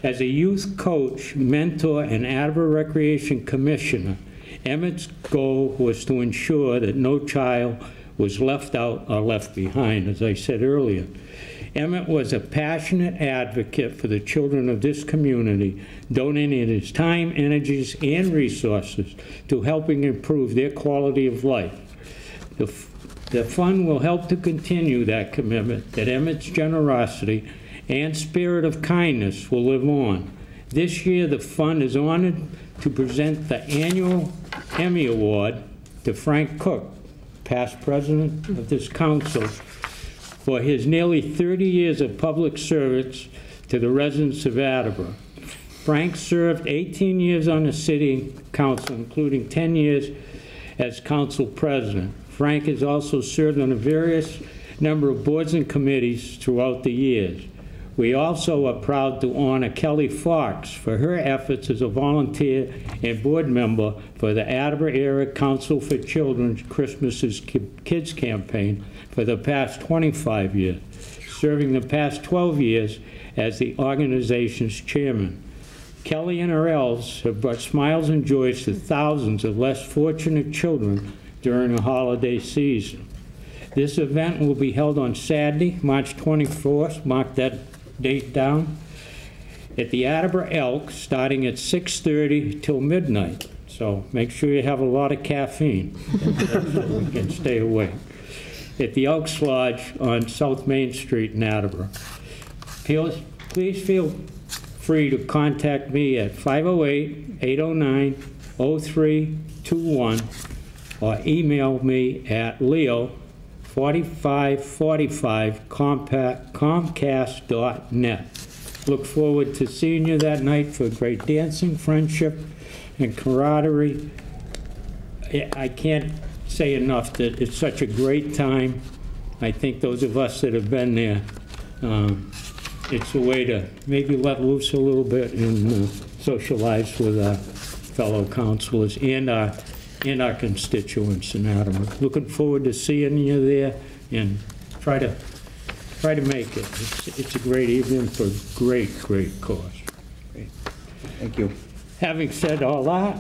As a youth coach, mentor, and Attleboro Recreation Commissioner, Emmett's goal was to ensure that no child was left out or left behind, as I said earlier. Emmett was a passionate advocate for the children of this community, donating his time, energies, and resources to helping improve their quality of life. The fund will help to continue that commitment, that Emmett's generosity and spirit of kindness will live on. This year, the fund is honored to present the annual Emmy Award to Frank Cook, past president of this council, for his nearly 30 years of public service to the residents of Attleboro. Frank served 18 years on the city council, including 10 years as council president. Frank has also served on a various number of boards and committees throughout the years. We also are proud to honor Kelly Fox for her efforts as a volunteer and board member for the Attleboro Area Council for Children's Christmas Kids campaign for the past 25 years, serving the past 12 years as the organization's chairman. Kelly and her elves have brought smiles and joys to thousands of less fortunate children during the holiday season. This event will be held on Saturday, March 24th, mark that date down, at the Attleboro Elk, starting at 6:30 till midnight. So make sure you have a lot of caffeine so we can stay awake. At the Elks Lodge on South Main Street in Attleboro. Please feel free to contact me at 508-809-0321 or email me at leo4545comcast.net. Look forward to seeing you that night for great dancing, friendship, and camaraderie. I can't say enough that it's such a great time. I think those of us that have been there, it's a way to maybe let loose a little bit and socialize with our fellow councilors and our constituents in Attleboro. Looking forward to seeing you there and try to make it. It's a great evening for great cause. Great. Thank you. Having said all that,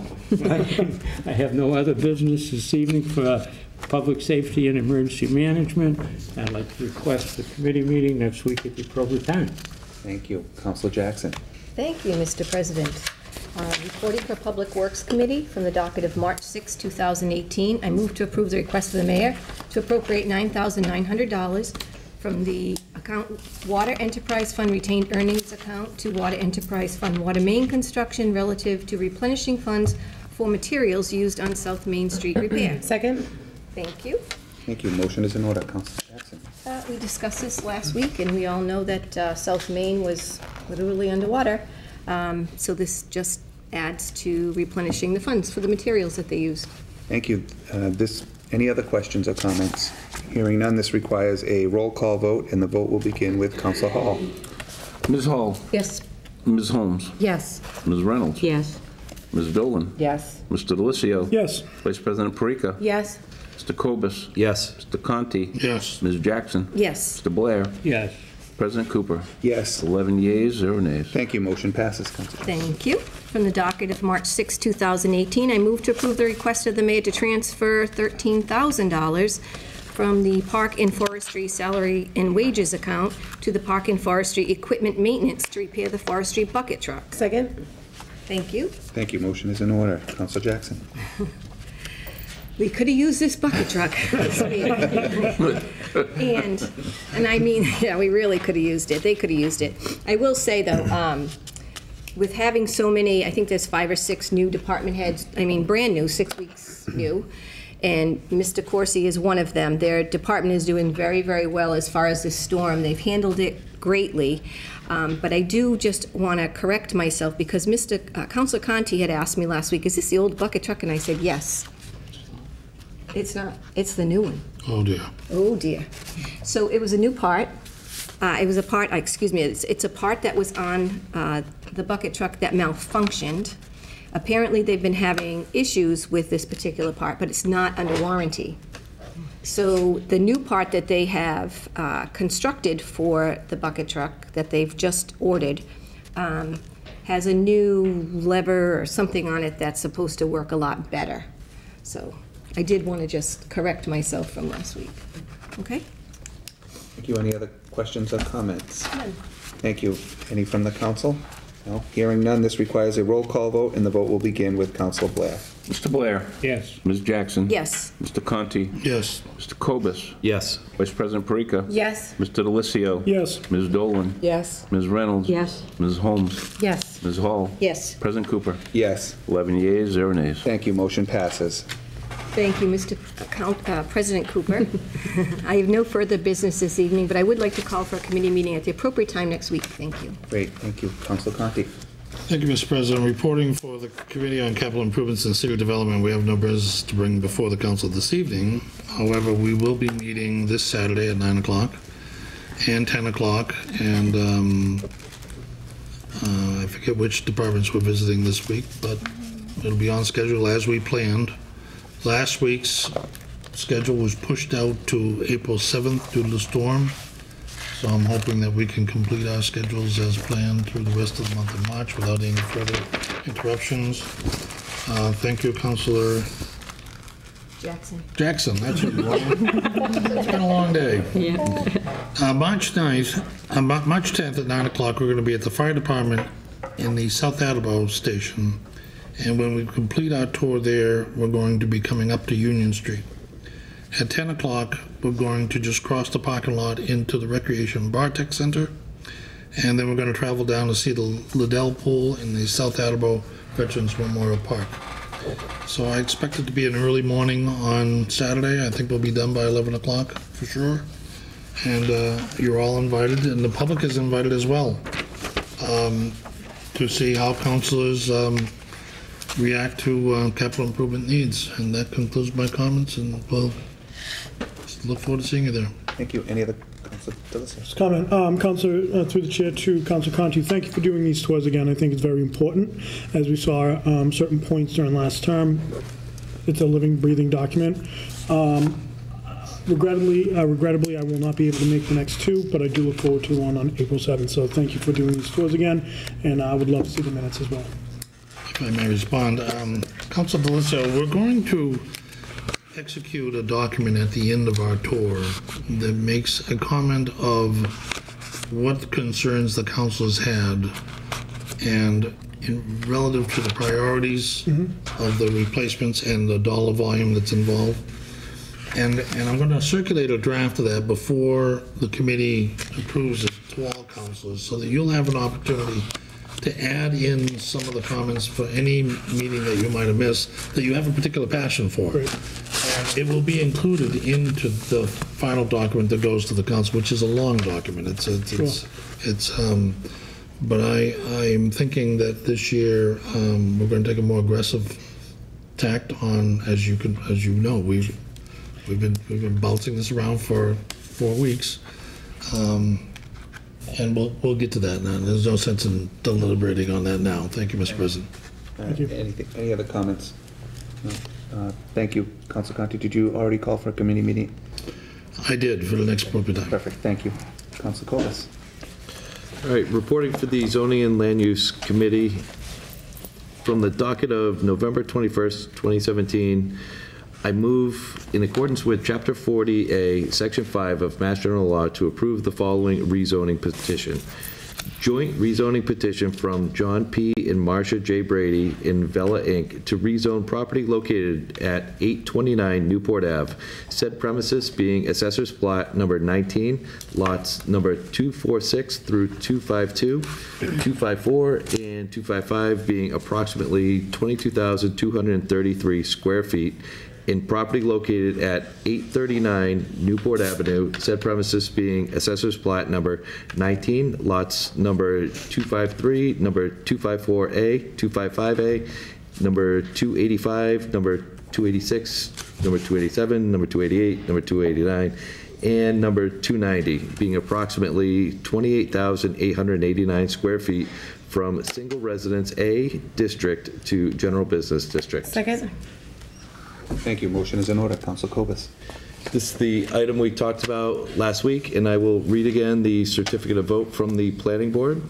I have no other business this evening for public safety and emergency management. I'd like to request the committee meeting next week at the appropriate time. Thank you. Councilor Jackson. Thank you, Mr. President. Reporting for Public Works Committee from the docket of March 6, 2018. I move to approve the request of the mayor to appropriate $9,900 from the account Water Enterprise Fund retained earnings account to Water Enterprise Fund water main construction relative to replenishing funds for materials used on South Main Street repair. Second? Thank you. Thank you. Motion is in order. Councilor Jackson. We discussed this last week, and we all know that South Main was literally underwater. So this just adds to replenishing the funds for the materials that they use. Thank you. Any other questions or comments? Hearing none, this requires a roll call vote, and the vote will begin with Councilor Hall. Ms. Hall. Yes. Ms. Holmes. Yes. Ms. Reynolds. Yes. Ms. Dolan. Yes. Mr. Delicio. Yes. Vice President Perica. Yes. Mr. Kobus. Yes. Mr. Conti. Yes. Ms. Jackson. Yes. Mr. Blair. Yes. President Cooper. Yes. 11 yeas, 0 nays. Thank you. Motion passes, Councilor. Thank you. From the docket of March 6, 2018, I move to approve the request of the mayor to transfer $13,000 from the Park and Forestry Salary and Wages account to the Park and Forestry Equipment Maintenance to repair the forestry bucket truck. Second? Thank you. Thank you. Motion is in order. Councilor Jackson. We could have used this bucket truck this week. And I mean, yeah, we really could have used it. They could have used it. I will say, though, with having so many, I think there's 5 or 6 new department heads, I mean, brand new, 6 weeks new, and Mr. Corsi is one of them. Their department is doing very well as far as this storm. They've handled it greatly. But I do just want to correct myself because Councilor Conti had asked me last week, is this the old bucket truck? And I said, yes. It's not. It's the new one. Oh, dear. Oh, dear. So it was a new part. It was a part, excuse me, it's a part that was on the bucket truck that malfunctioned. Apparently, they've been having issues with this particular part, but it's not under warranty. So the new part that they have constructed for the bucket truck that they've just ordered has a new lever or something on it that's supposed to work a lot better. So I did want to just correct myself from last week. Okay? Thank you. Any other questions or comments? None. Thank you. Any from the council? No. Hearing none, this requires a roll call vote, and the vote will begin with Councilor Blair. Mr. Blair. Yes. Ms. Jackson. Yes. Mr. Conti. Yes. Mr. Kobus. Yes. Vice President Perica. Yes. Mr. Delicio. Yes. Ms. Dolan. Yes. Ms. Reynolds. Yes. Ms. Holmes. Yes. Ms. Hall. Yes. President Cooper. Yes. 11 yeas, 0 nays. Thank you. Motion passes. Thank you, Mr. President Cooper. I have no further business this evening, but I would like to call for a committee meeting at the appropriate time next week. Thank you. Great. Thank you. Councilor Conti. Thank you, Mr. President. Reporting for the Committee on Capital Improvements and City Development, we have no business to bring before the council this evening. However, we will be meeting this Saturday at 9 o'clock and 10 o'clock, and I forget which departments we're visiting this week, but it'll be on schedule as we planned. Last week's schedule was pushed out to April 7th due to the storm, so I'm hoping that we can complete our schedules as planned through the rest of the month of March without any further interruptions. Thank you, Councilor Jackson. Jackson. That's what you want. It's been a long day. Yeah. March 10th at 9 o'clock, we're going to be at the fire department in the South Attleboro station. And when we complete our tour there, we're going to be coming up to Union Street. At 10 o'clock, we're going to just cross the parking lot into the Recreation Bar Tech Center. And then we're going to travel down to see the Liddell Pool in the South Attleboro Veterans Memorial Park. So I expect it to be an early morning on Saturday. I think we'll be done by 11 o'clock for sure. And you're all invited, and the public is invited as well, to see how councilors react to capital improvement needs. And that concludes my comments, and we'll look forward to seeing you there. Thank you. Any other Councilor Dillis? Comment, Councilor, through the chair to Councilor Conti, thank you for doing these tours again. I think it's very important. As we saw certain points during last term, it's a living, breathing document. Regrettably, I will not be able to make the next two, but I do look forward to the one on April 7th. So thank you for doing these tours again, and I would love to see the minutes as well. If I may respond, Councilor Deliso, we're going to execute a document at the end of our tour that makes a comment of what concerns the council has had, and relative to the priorities of the replacements and the dollar volume that's involved. And I'm going to circulate a draft of that before the committee approves it to all councilors, so that you'll have an opportunity to add in some of the comments for any meeting that you might have missed that you have a particular passion for. Great. And it will be included into the final document that goes to the council, which is a long document. But I'm thinking that this year we're going to take a more aggressive tact on, as you know, we've been bouncing this around for 4 weeks, and we'll get to that now. There's no sense in deliberating on that now. Thank you, Mr. President. Thank you. Any other comments? No. Thank you, Councilor Conti. Did you already call for a committee meeting? I did, for the next appropriate time. Perfect. Thank you, Councilor Colas. All right, reporting for the Zoning and Land Use Committee from the docket of November 21st, 2017. I move, in accordance with Chapter 40A, Section 5 of Mass General Law, to approve the following rezoning petition. Joint rezoning petition from John P. and Marcia J. Brady in Vela, Inc. to rezone property located at 829 Newport Ave, said premises being Assessor's Plot number 19, lots number 246 through 252, 254, and 255 being approximately 22,233 square feet, in property located at 839 Newport Avenue, said premises being Assessor's Plat number 19, lots number 253, number 254A, 255A, number 285, number 286, number 287, number 288, number 289, and number 290, being approximately 28,889 square feet from Single Residence A District to General Business District. Second. Thank you. Motion is in order. Councilor Cobus. This is the item we talked about last week, and I will read again the certificate of vote from the Planning Board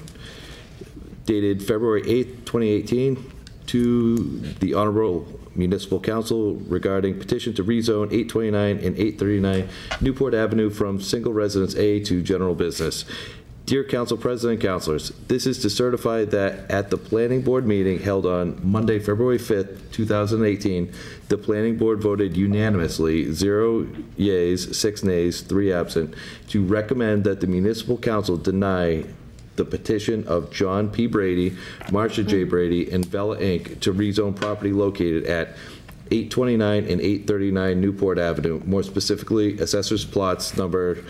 dated February 8th, 2018, to the Honorable Municipal Council regarding petition to rezone 829 and 839 Newport Avenue from Single Residence A to General Business. Dear Council President and Councilors, this is to certify that at the Planning Board meeting held on Monday, February 5th, 2018, the Planning Board voted unanimously, 0 yeas, 6 nays, 3 absent, to recommend that the Municipal Council deny the petition of John P. Brady, Marcia J. Brady, and Vela, Inc. to rezone property located at 829 and 839 Newport Avenue, more specifically, Assessor's Plots number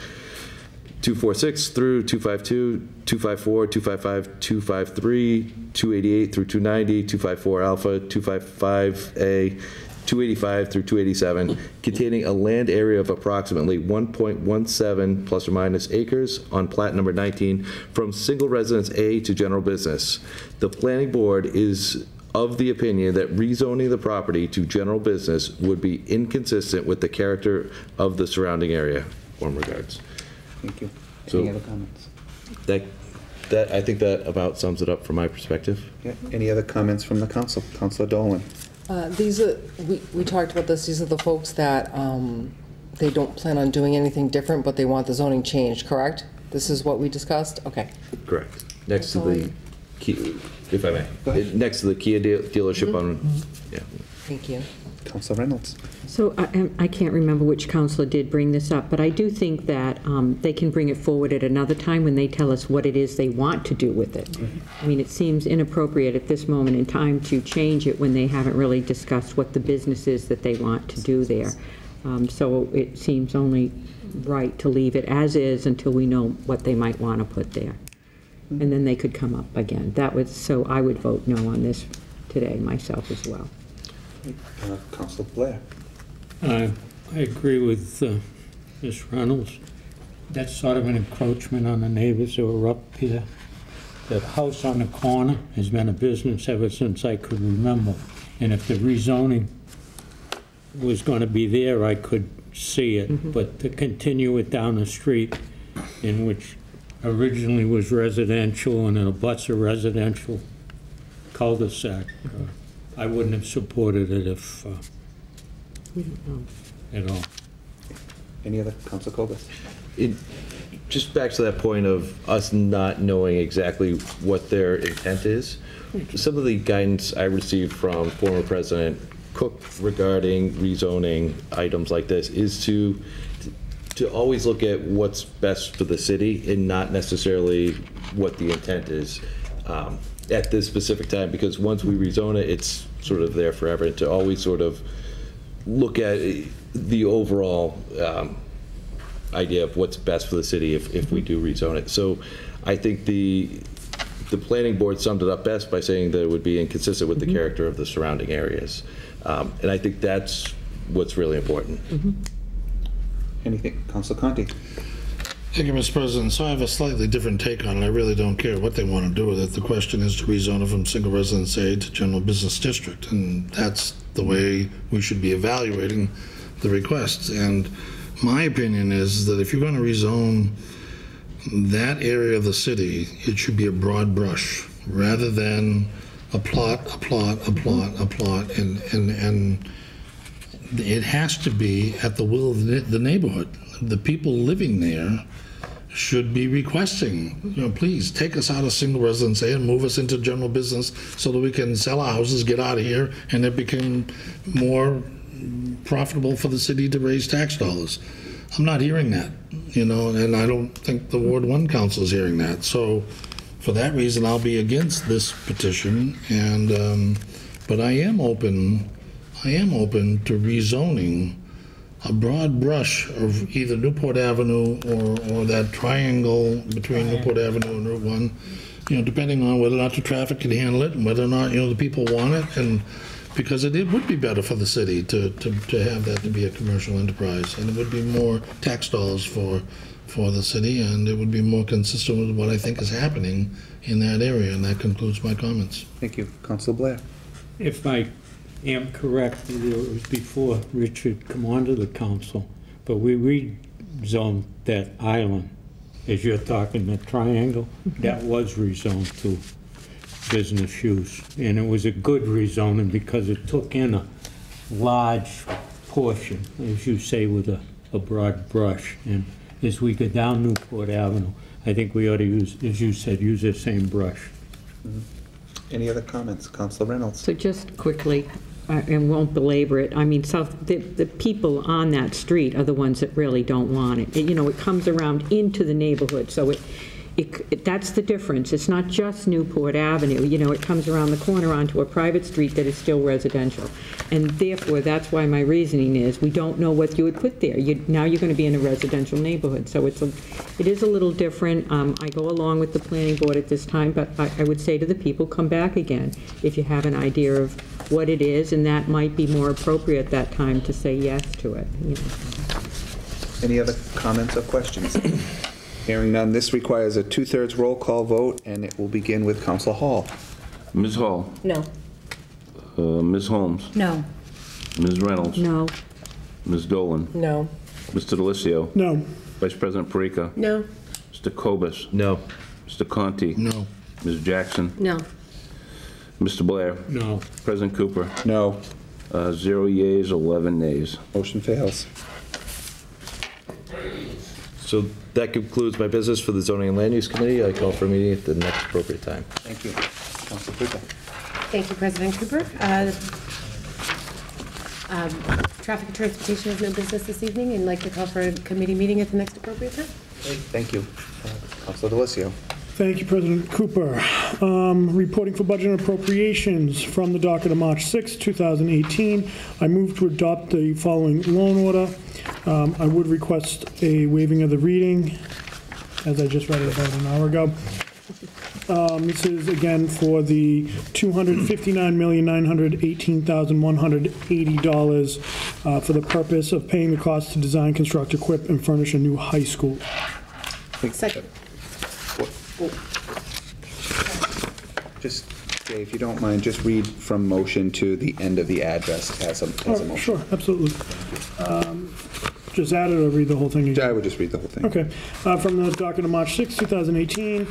246 through 252, 254, 255, 253, 288 through 290, 254 Alpha, 255A, 285 through 287, containing a land area of approximately 1.17 plus or minus acres on plat number 19 from Single Residence A to General Business. The Planning Board is of the opinion that rezoning the property to General Business would be inconsistent with the character of the surrounding area. Warm regards. Thank you. So, any other comments? That I think that about sums it up from my perspective. Yeah. Any other comments from the council? Councilor Dolan. These are, we talked about this, these are the folks that they don't plan on doing anything different, but they want the zoning changed, correct? This is what we discussed? Okay. Correct. Next to the, if I may, next to the Kia dealership on, yeah. Thank you. Councilor Reynolds. So I can't remember which councilor did bring this up, but I do think that they can bring it forward at another time when they tell us what it is they want to do with it. I mean, it seems inappropriate at this moment in time to change it when they haven't really discussed what the business is that they want to do there. So it seems only right to leave it as is until we know what they might want to put there. And then they could come up again. So I would vote no on this today, myself as well. Councilor Blair. I agree with Ms. Reynolds. That's sort of an encroachment on the neighbors who are up here. That house on the corner has been a business ever since I could remember. And if the rezoning was going to be there, I could see it. But to continue it down the street, in which originally was residential and it abuts a residential cul-de-sac, I wouldn't have supported it if, at all. Any other, Councilor Cobus? Just back to that point of us not knowing exactly what their intent is, some of the guidance I received from former President Cook regarding rezoning items like this is to always look at what's best for the city and not necessarily what the intent is at this specific time, because once we rezone it, it's sort of there forever, and to always sort of look at the overall idea of what's best for the city if we do rezone it. So I think the planning board summed it up best by saying that it would be inconsistent with the character of the surrounding areas. And I think that's what's really important. Anything, Councilor Conti? Thank you, Mr. President. So I have a slightly different take on it. I really don't care what they want to do with it. The question is to rezone it from single residence A to general business district, and that's the way we should be evaluating the requests. And my opinion is that if you're going to rezone that area of the city, it should be a broad brush rather than a plot, and it has to be at the will of the neighborhood. The people living there should be requesting, please take us out of single residence A and move us into general business so that we can sell our houses, get out of here, and it became more profitable for the city to raise tax dollars. I'm not hearing that, and I don't think the Ward 1 Council is hearing that. So for that reason, I'll be against this petition, and but I am open to rezoning a broad brush of either Newport Avenue or that triangle between Newport Avenue and Route 1, depending on whether or not the traffic can handle it and whether or not, the people want it, and because it would be better for the city to have that to be a commercial enterprise, and it would be more tax dollars for the city, and it would be more consistent with what I think is happening in that area, and that concludes my comments. Thank you. Councilor Blair? If I am correct, it was before Richard come onto the council, but we rezoned that island, as you're talking, the triangle, that was rezoned to business use, and it was a good rezoning because it took in a large portion, as you say, with a broad brush. And as we go down Newport Avenue, I think we ought to use, as you said, use the same brush. Any other comments? Councilor Reynolds? So just quickly, and won't belabor it, I mean, the people on that street are the ones that really don't want it. It comes around into the neighborhood, so that's the difference. It's not just Newport Avenue. It comes around the corner onto a private street that is still residential. And therefore, that's why my reasoning is we don't know what you would put there. Now you're going to be in a residential neighborhood. So it is a little different. I go along with the planning board at this time, but I would say to the people, come back again if you have an idea of what it is, and that might be more appropriate at that time to say yes to it. Any other comments or questions? Hearing none, this requires a 2/3 roll call vote, and it will begin with Councilor Hall. Ms. Hall? No. Ms. Holmes? No. Ms. Reynolds? No. Ms. Dolan? No. Mr. DeLucio? No. Vice President Parika? No. Mr. Cobus? No. Mr. Conti? No. Ms. Jackson? No. Mr. Blair? No. President Cooper? No. 0 yeas, 11 nays. Motion fails. So that concludes my business for the Zoning and Land Use Committee. I call for a meeting at the next appropriate time. Thank you. Councilor Cooper? Thank you, President Cooper. Traffic and Transportation has no business this evening, and I'd like to call for a committee meeting at the next appropriate time. Thank you. Councilor DeLucio? Thank you, President Cooper. Reporting for budget and appropriations from the docket of March 6, 2018. I move to adopt the following loan order. I would request a waiving of the reading, as I just read it about an hour ago. This is again for the $259,918,180 for the purpose of paying the cost to design, construct, equip, and furnish a new high school. Second. Just, Jay, if you don't mind, just read from motion to the end of the address as a motion. Sure, absolutely. Just add it or read the whole thing again? I would just read the whole thing. Okay. From the docket of March 6, 2018,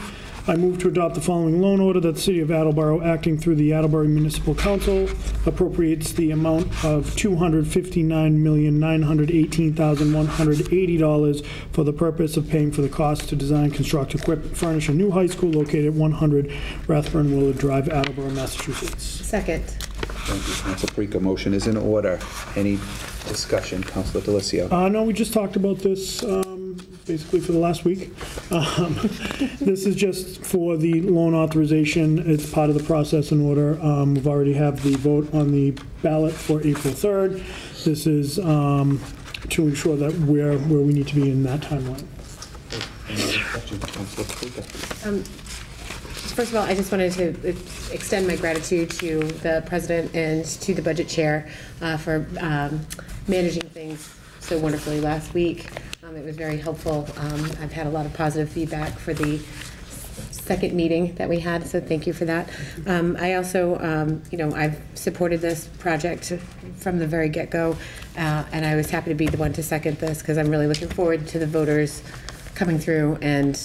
I move to adopt the following loan order that the City of Attleboro, acting through the Attleboro Municipal Council, appropriates the amount of $259,918,180 for the purpose of paying for the cost to design, construct, equip, and furnish a new high school located at 100 Rathburn Willard Drive, Attleboro, Massachusetts. Second. Thank you, Council Perico. Motion is in order. Any discussion? Councilor Delicio. No, we just talked about this basically for the last week. This is just for the loan authorization. It's part of the process in order. We've already have the vote on the ballot for April 3rd. This is to ensure that we're where we need to be in that timeline. Any questions, Councilor Perico? First of all, I just wanted to extend my gratitude to the president and to the budget chair for managing things so wonderfully last week. It was very helpful. I've had a lot of positive feedback for the second meeting that we had, so thank you for that. I also, I've supported this project from the very get-go, and I was happy to be the one to second this because I'm really looking forward to the voters coming through and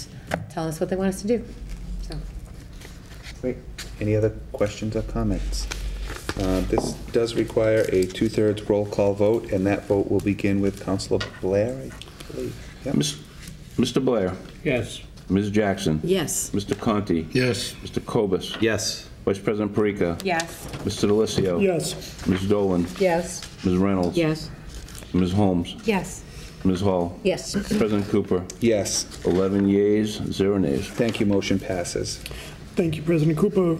telling us what they want us to do. So. Great. Any other questions or comments? This does require a 2/3 roll call vote, and that vote will begin with Councilor Blair, I believe. Yep. Mr. Blair. Yes. Ms. Jackson. Yes. Mr. Conti. Yes. Mr. Kobus. Yes. Vice President Perica. Yes. Mr. Delicio. Yes. Ms. Dolan. Yes. Ms. Reynolds. Yes. Ms. Holmes. Yes. Ms. Hall. Yes. President Cooper. Yes. 11 yeas, 0 nays. Thank you. Motion passes. Thank you, President Cooper.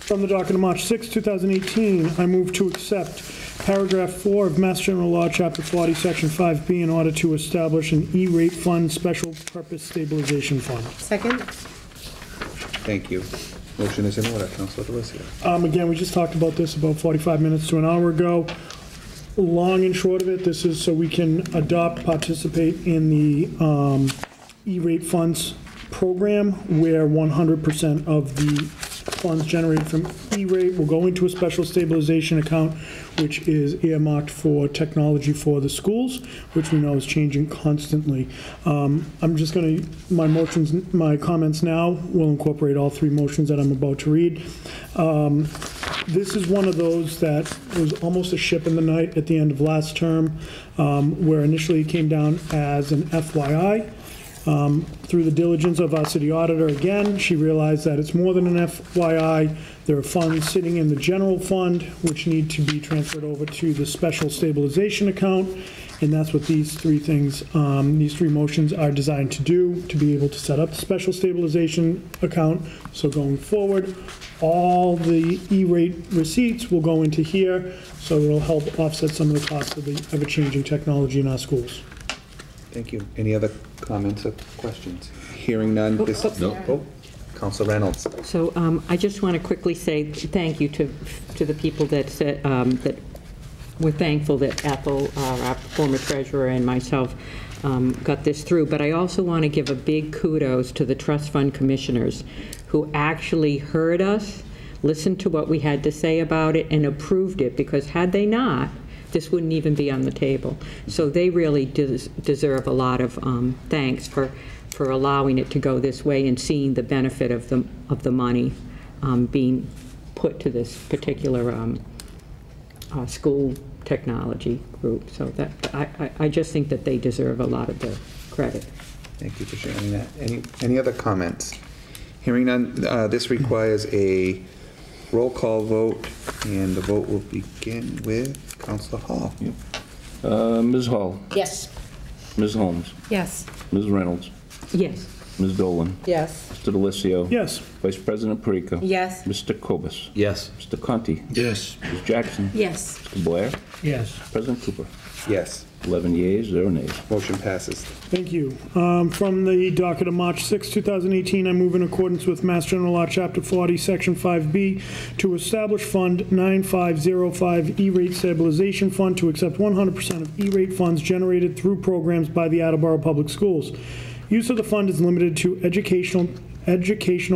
From the docket of March 6, 2018, I move to accept paragraph 4 of Mass General Law, Chapter 40, Section 5B, in order to establish an E-rate fund, special purpose stabilization fund. Second. Thank you. Motion is in order. Councilor Delicio. Again, we just talked about this about 45 minutes to an hour ago. Long and short of it, this is so we can participate in the E-rate funds program, where 100% of the funds generated from E-rate will go into a special stabilization account, which is earmarked for technology for the schools, which we know is changing constantly. I'm just going to, my comments now will incorporate all three motions that I'm about to read. This is one of those that was almost a ship in the night at the end of last term, where initially it came down as an FYI. Through the diligence of our city auditor, again, she realized that it's more than an FYI. There are funds sitting in the general fund which need to be transferred over to the special stabilization account, and that's what these three things, these three motions are designed to do, to be able to set up the special stabilization account. So going forward, all the E-rate receipts will go into here, so it'll help offset some of the costs of the ever-changing technology in our schools. Thank you. Any other comments or questions? Hearing none. Councilor Reynolds. So I just want to quickly say thank you to the people that said that we're thankful that Ethel, our former treasurer, and myself got this through. But I also want to give a big kudos to the trust fund commissioners who actually heard us, listened to what we had to say about it, and approved it, because had they not, this wouldn't even be on the table. So they really deserve a lot of thanks for allowing it to go this way and seeing the benefit of the money being put to this particular school technology group. So that I just think that they deserve a lot of the credit. Thank you for sharing that. Any other comments? Hearing none, this requires a roll call vote, and the vote will begin with Councilor Hall. Ms. Hall. Yes. Ms. Holmes. Yes. Ms. Reynolds. Yes. Ms. Dolan. Yes. Mr. Delicio. Yes. Vice President Perica. Yes. Mr. Kobus. Yes. Mr. Conti. Yes. Ms. Jackson. Yes. Mr. Blair. Yes. President Cooper. Yes. 11 yeas, 0 nays. Motion passes. Thank you. From the docket of March 6, 2018, I move in accordance with Mass General Law, Chapter 40, Section 5B, to establish Fund 9505 E-Rate Stabilization Fund to accept 100% of E-Rate funds generated through programs by the Attleboro Public Schools. Use of the fund is limited to educational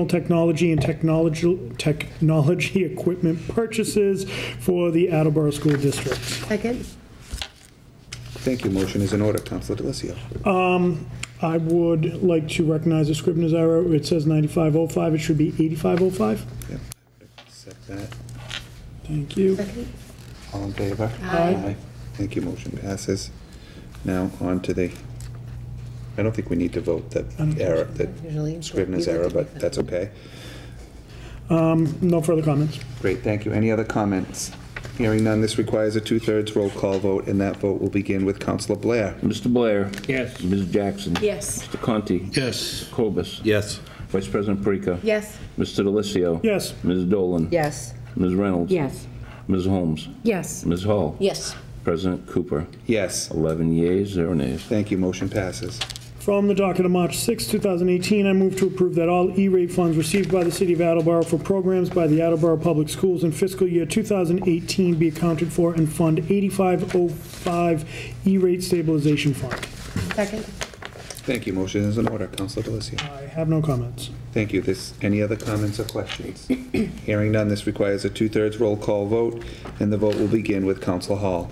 technology and technology equipment purchases for the Attleboro School District. Second. Thank you. Motion is in order. Councilor Delissio. I would like to recognize a Scrivener's error. It says 9505. It should be 8505. Yep. Accept that. Thank you. Second. All in favor? Aye. Thank you. Motion passes. Now on to the, I don't think we need to vote that error, that Scrivener's error, but that's okay. No further comments. Great, thank you. Any other comments? Hearing none, this requires a 2/3 roll call vote, and that vote will begin with Councilor Blair. Mr. Blair. Yes. Ms. Jackson. Yes. Mr. Conti. Yes. Cobus. Yes. Vice President Perica. Yes. Mr. Delissio. Yes. Ms. Dolan. Yes. Ms. Reynolds. Yes. Ms. Holmes. Yes. Ms. Hall. Yes. President Cooper. Yes. 11 yeas, 0 nays. Thank you, motion passes. From the docket of March 6, 2018, I move to approve that all E-rate funds received by the City of Attleboro for programs by the Attleboro Public Schools in fiscal year 2018 be accounted for in Fund 8505 E-rate Stabilization Fund. Second. Thank you, motion is in order. Councilor Delissio. I have no comments. Thank you. Any other comments or questions? Hearing none, this requires a 2/3 roll call vote, and the vote will begin with Councilor Hall.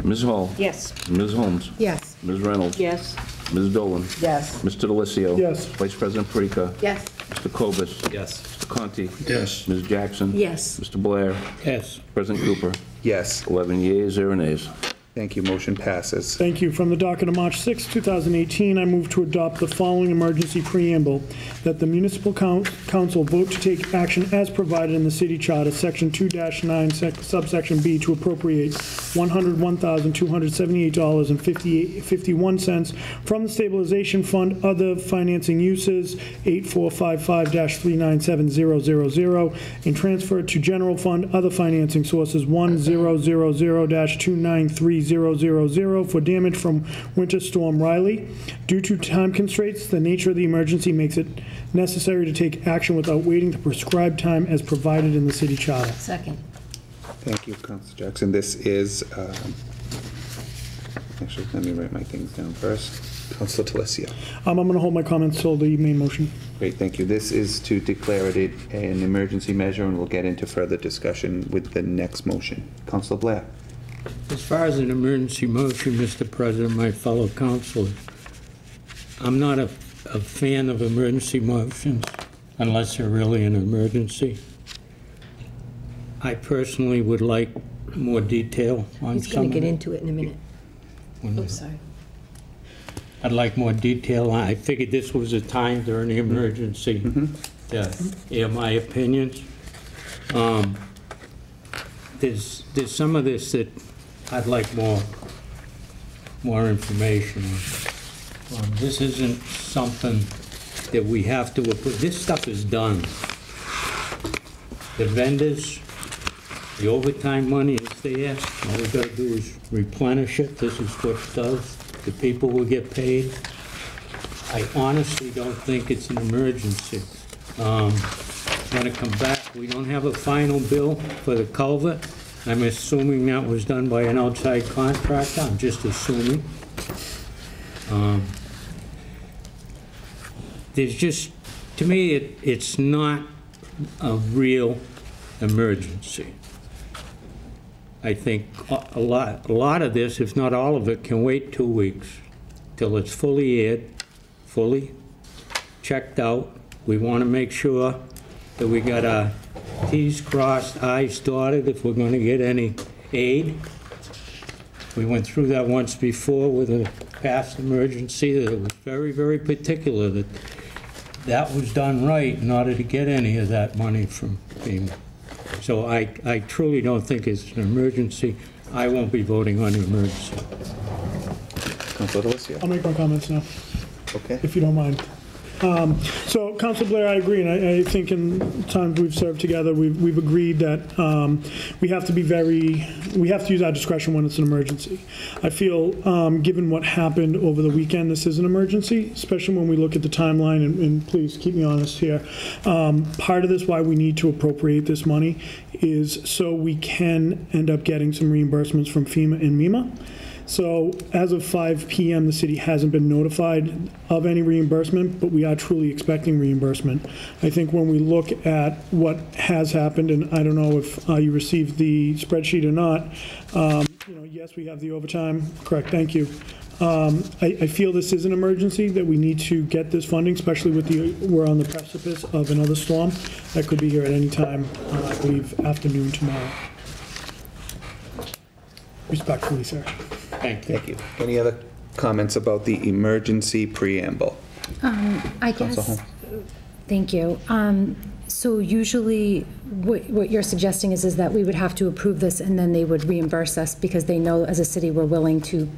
Ms. Hall. Yes. Ms. Holmes. Yes. Ms. Reynolds. Yes. Ms. Dolan. Yes. Mr. Delissio. Yes. Vice President Perica. Yes. Mr. Cobus. Yes. Mr. Conti. Yes. Ms. Jackson. Yes. Mr. Blair. Yes. President Cooper. Yes. 11 yeas, 0 nays. Thank you, motion passes. Thank you. From the docket of March 6, 2018, I move to adopt the following emergency preamble, that the municipal council vote to take action as provided in the city charter, section 2-9, subsection B, to appropriate $101,278.51 from the stabilization fund, other financing uses, 8455-397000, and transfer it to general fund, other financing sources, 1000-293 000 for damage from Winter Storm Riley. Due to time constraints, the nature of the emergency makes it necessary to take action without waiting the prescribed time as provided in the city charter. Second. Thank you, Councilor Jackson. This is, actually, let me write my things down first. Councilor Delissio. I'm going to hold my comments till the main motion. Great, thank you. This is to declare it an emergency measure, and we'll get into further discussion with the next motion. Councilor Blair. As far as an emergency motion, Mr. President, my fellow councilors, I'm not a fan of emergency motions unless they're really an emergency. I personally would like more detail on He's some going of to get it. into it in a minute. Oh, sorry. I'd like more detail. I figured this was a time during the emergency to air my opinions. There's some of this that I'd like more information on. This isn't something that we have to approve. This stuff is done. The vendors, the overtime money is there. All we gotta do is replenish it. This is what it does. The people will get paid. I honestly don't think it's an emergency. When it comes back, we don't have a final bill for the culvert. I'm assuming that was done by an outside contractor. I'm just assuming. There's just, to me, it's not a real emergency. I think a lot of this, if not all of it, can wait 2 weeks till it's fully aired, fully checked out. We want to make sure that we got our T's crossed, I's dotted if we're going to get any aid. We went through that once before with a past emergency, that it was very, very particular that that was done right in order to get any of that money from FEMA. So I truly don't think it's an emergency. I won't be voting on the emergency. Councilor Delissio. I'll make my comments now, Okay. if you don't mind. So, Council Blair, I agree, and I think in times we've served together, we've agreed that we have to use our discretion when it's an emergency. I feel, given what happened over the weekend, this is an emergency, especially when we look at the timeline, and please keep me honest here. Part of this, why we need to appropriate this money, is so we can end up getting some reimbursements from FEMA and MEMA. So as of 5 p.m., the city hasn't been notified of any reimbursement, but we are truly expecting reimbursement. I think when we look at what has happened, and I don't know if you received the spreadsheet or not, yes, we have the overtime. Correct, thank you. I feel this is an emergency, that we need to get this funding, especially we're on the precipice of another storm that could be here at any time, I believe afternoon tomorrow. Respectfully, sir. Thank you. Thank you. Any other comments about the emergency preamble? I Council guess, Holmes. thank you. So usually what you're suggesting is that we would have to approve this and then they would reimburse us because they know as a city we're willing to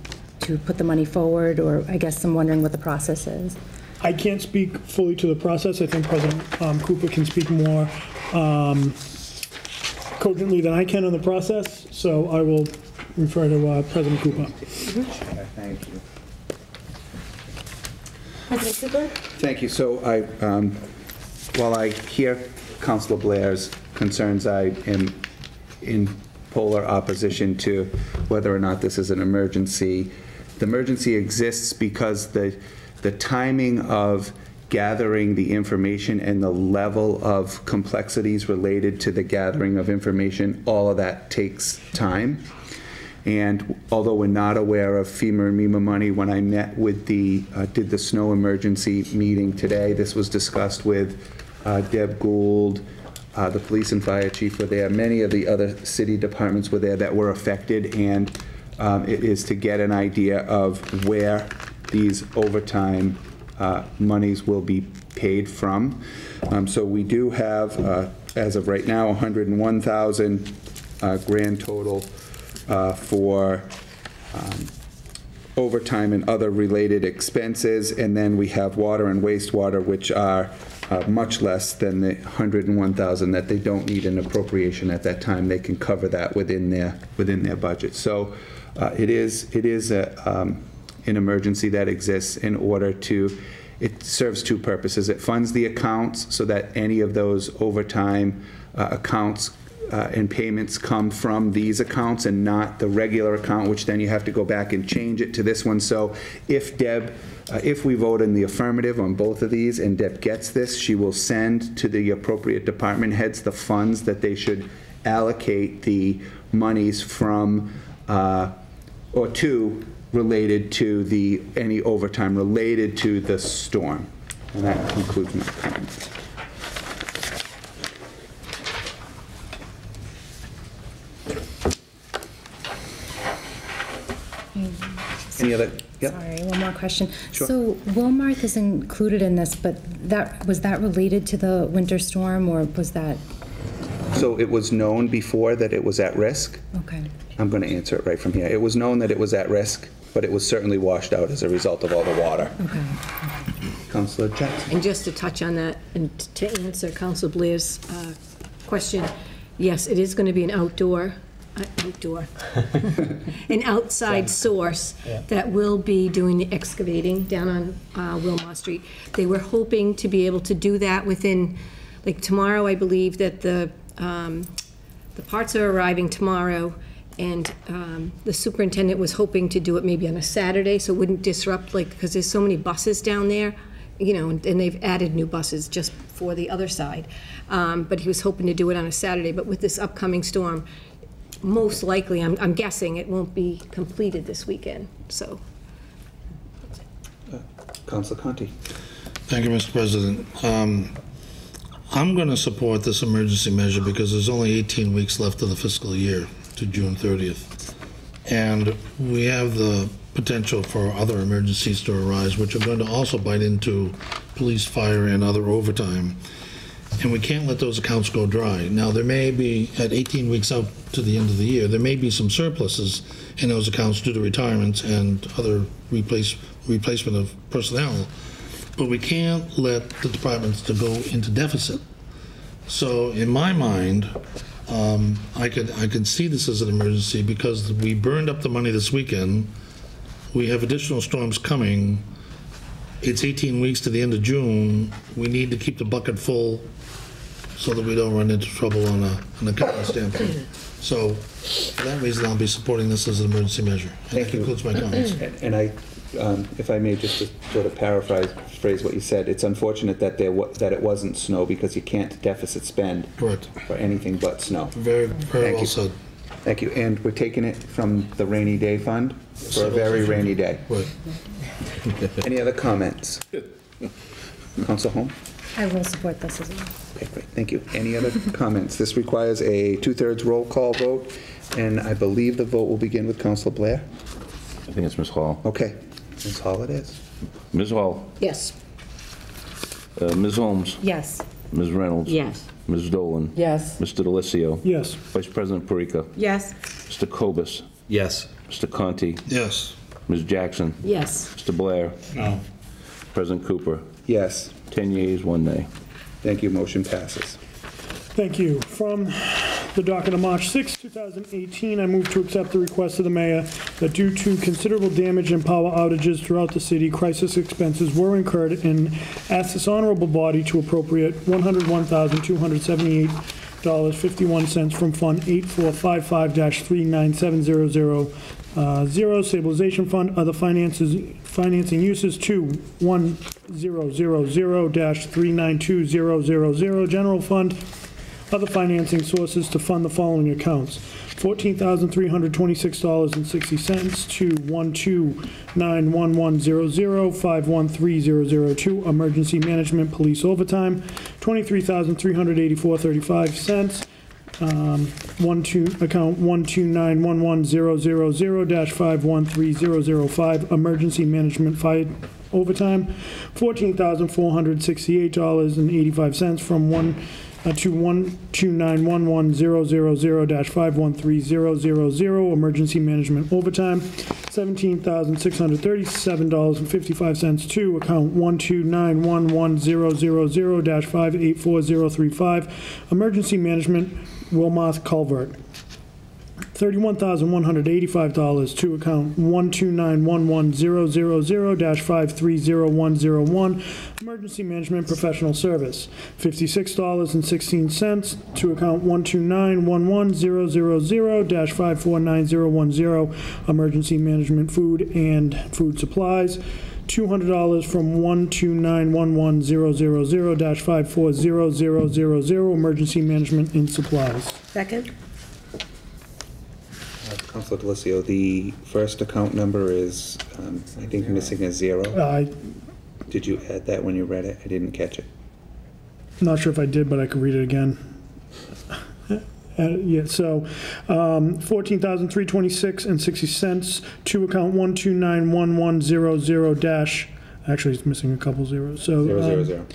put the money forward, or I guess I'm wondering what the process is. I can't speak fully to the process. I think President Cooper can speak more cogently than I can on the process, so I will refer to President Cooper. Okay, thank you. President Cooper? Thank you. So while I hear Councilor Blair's concerns, I am in polar opposition to whether or not this is an emergency. The emergency exists because the timing of gathering the information and the level of complexities related to the gathering of information, all of that takes time. And although we're not aware of FEMA and MEMA money, when I met with did the snow emergency meeting today, this was discussed with Deb Gould, the police and fire chief were there, many of the other city departments were there that were affected, and it is to get an idea of where these overtime monies will be paid from. So we do have, as of right now, 101,000 grand total for overtime and other related expenses, and then we have water and wastewater, which are much less than the 101,000 that they don't need an appropriation at that time. They can cover that within their budget. So it is an emergency that exists in order to. It serves two purposes. It funds the accounts so that any of those overtime accounts and payments come from these accounts and not the regular account, which then you have to go back and change it to this one. So if if we vote in the affirmative on both of these and Deb gets this, she will send to the appropriate department heads the funds that they should allocate the monies from or to related to any overtime related to the storm. And that concludes my comments. Any other? Yep. Sorry, one more question. Sure. So Wilmarth is included in this, but was that related to the winter storm, or was that? So it was known before that it was at risk. Okay. I'm going to answer it right from here. It was known that it was at risk, but it was certainly washed out as a result of all the water. Okay. Councilor Jackson. And just to touch on that, and to answer Councilor Blair's question, yes, it is going to be an an outside source that will be doing the excavating down on Wilmot Street. They were hoping to be able to do that within, like tomorrow, I believe that the parts are arriving tomorrow, and the superintendent was hoping to do it maybe on a Saturday, so it wouldn't disrupt, because there's so many buses down there, and they've added new buses just for the other side. But he was hoping to do it on a Saturday, but with this upcoming storm, most likely, I'm guessing, it won't be completed this weekend, so. Councilor Conti. Thank you, Mr. President. I'm going to support this emergency measure because there's only 18 weeks left of the fiscal year to June 30th. And we have the potential for other emergencies to arise, which are going to also bite into police, fire, and other overtime. And we can't let those accounts go dry. Now, there may be, at 18 weeks out to the end of the year, there may be some surpluses in those accounts due to retirements and other replacement of personnel. but we can't let the departments to go into deficit. So in my mind, I could see this as an emergency because we burned up the money this weekend. We have additional storms coming. It's 18 weeks to the end of June. We need to keep the bucket full so that we don't run into trouble on an accounting standpoint. So for that reason, I'll be supporting this as an emergency measure. And that concludes my comments. And I, if I may just to sort of paraphrase what you said, it's unfortunate that that it wasn't snow because you can't deficit spend Correct. for anything but snow. Very, very well said. Thank you. And we're taking it from the rainy day fund for a very rainy day. Right. Any other comments? Council Holm? I will support this as well. Okay, great. Thank you. Any other comments? This requires a 2/3 roll call vote, and I believe the vote will begin with Councilor Blair. I think it's Ms. Hall. Okay. Ms. Hall it is. Ms. Hall. Yes. Ms. Holmes. Yes. Ms. Reynolds. Yes. Ms. Dolan. Yes. Mr. DeLisio. Yes. Vice President Parika. Yes. Mr. Kobus. Yes. Mr. Conti. Yes. Ms. Jackson. Yes. Mr. Blair. No. President Cooper. Yes. 10 yeas, 1 nay. Thank you. Motion passes. Thank you. From the docket of March 6, 2018, I move to accept the request of the mayor that due to considerable damage and power outages throughout the city, crisis expenses were incurred and ask this honorable body to appropriate $101,278.51 from Fund 8455-39700 Stabilization Fund, other financing uses to 1000-392-000 General Fund, other financing sources to fund the following accounts: $14,326.60 to 1291100513002 Emergency Management Police Overtime, $23,384.35. Account 1291100-513005 Emergency Management Fire Overtime, $14,468.85 from to 1291100-513000 Emergency Management Overtime, $17,637.55 to account 1291100-584035 Emergency Management Wilmoth Culvert, $31,185 to account 1291100-530101 Emergency Management Professional Service, $56.16 to account 1291100-549010 Emergency Management Food and Food Supplies, $200 from 1291100-54000 Emergency Management and Supplies. Second? Councilor DeLisio, the first account number is, I think, missing a 0. Did you add that when you read it? I didn't catch it. Not sure if I did, but I could read it again. Yeah, so $14,326.60 to account 1291100 actually it's missing a couple zeros. So 000.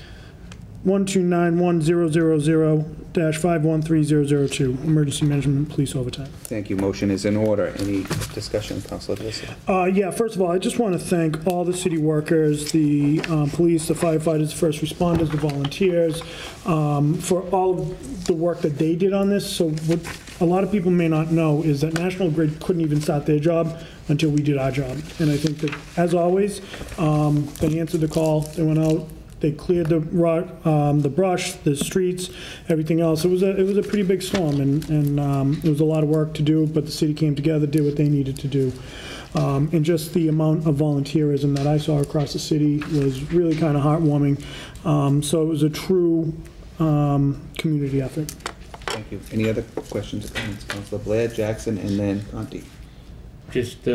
1291100-513002 Emergency Management Police Overtime. Thank you. Motion is in order. Any discussion, Councilor DeLisio? Yeah, first of all, I just want to thank all the city workers, the police, the firefighters, the first responders, the volunteers, for all of the work that they did on this. So what a lot of people may not know is that National Grid couldn't even start their job until we did our job. And I think that, as always, they answered the call, they went out, they cleared the brush, the streets, everything else. It was a pretty big storm, and it was a lot of work to do, but the city came together, did what they needed to do. And just the amount of volunteerism that I saw across the city was really kind of heartwarming. So it was a true community effort. Thank you. Any other questions or comments? Councilor Blair, Jackson, and then Conti. Just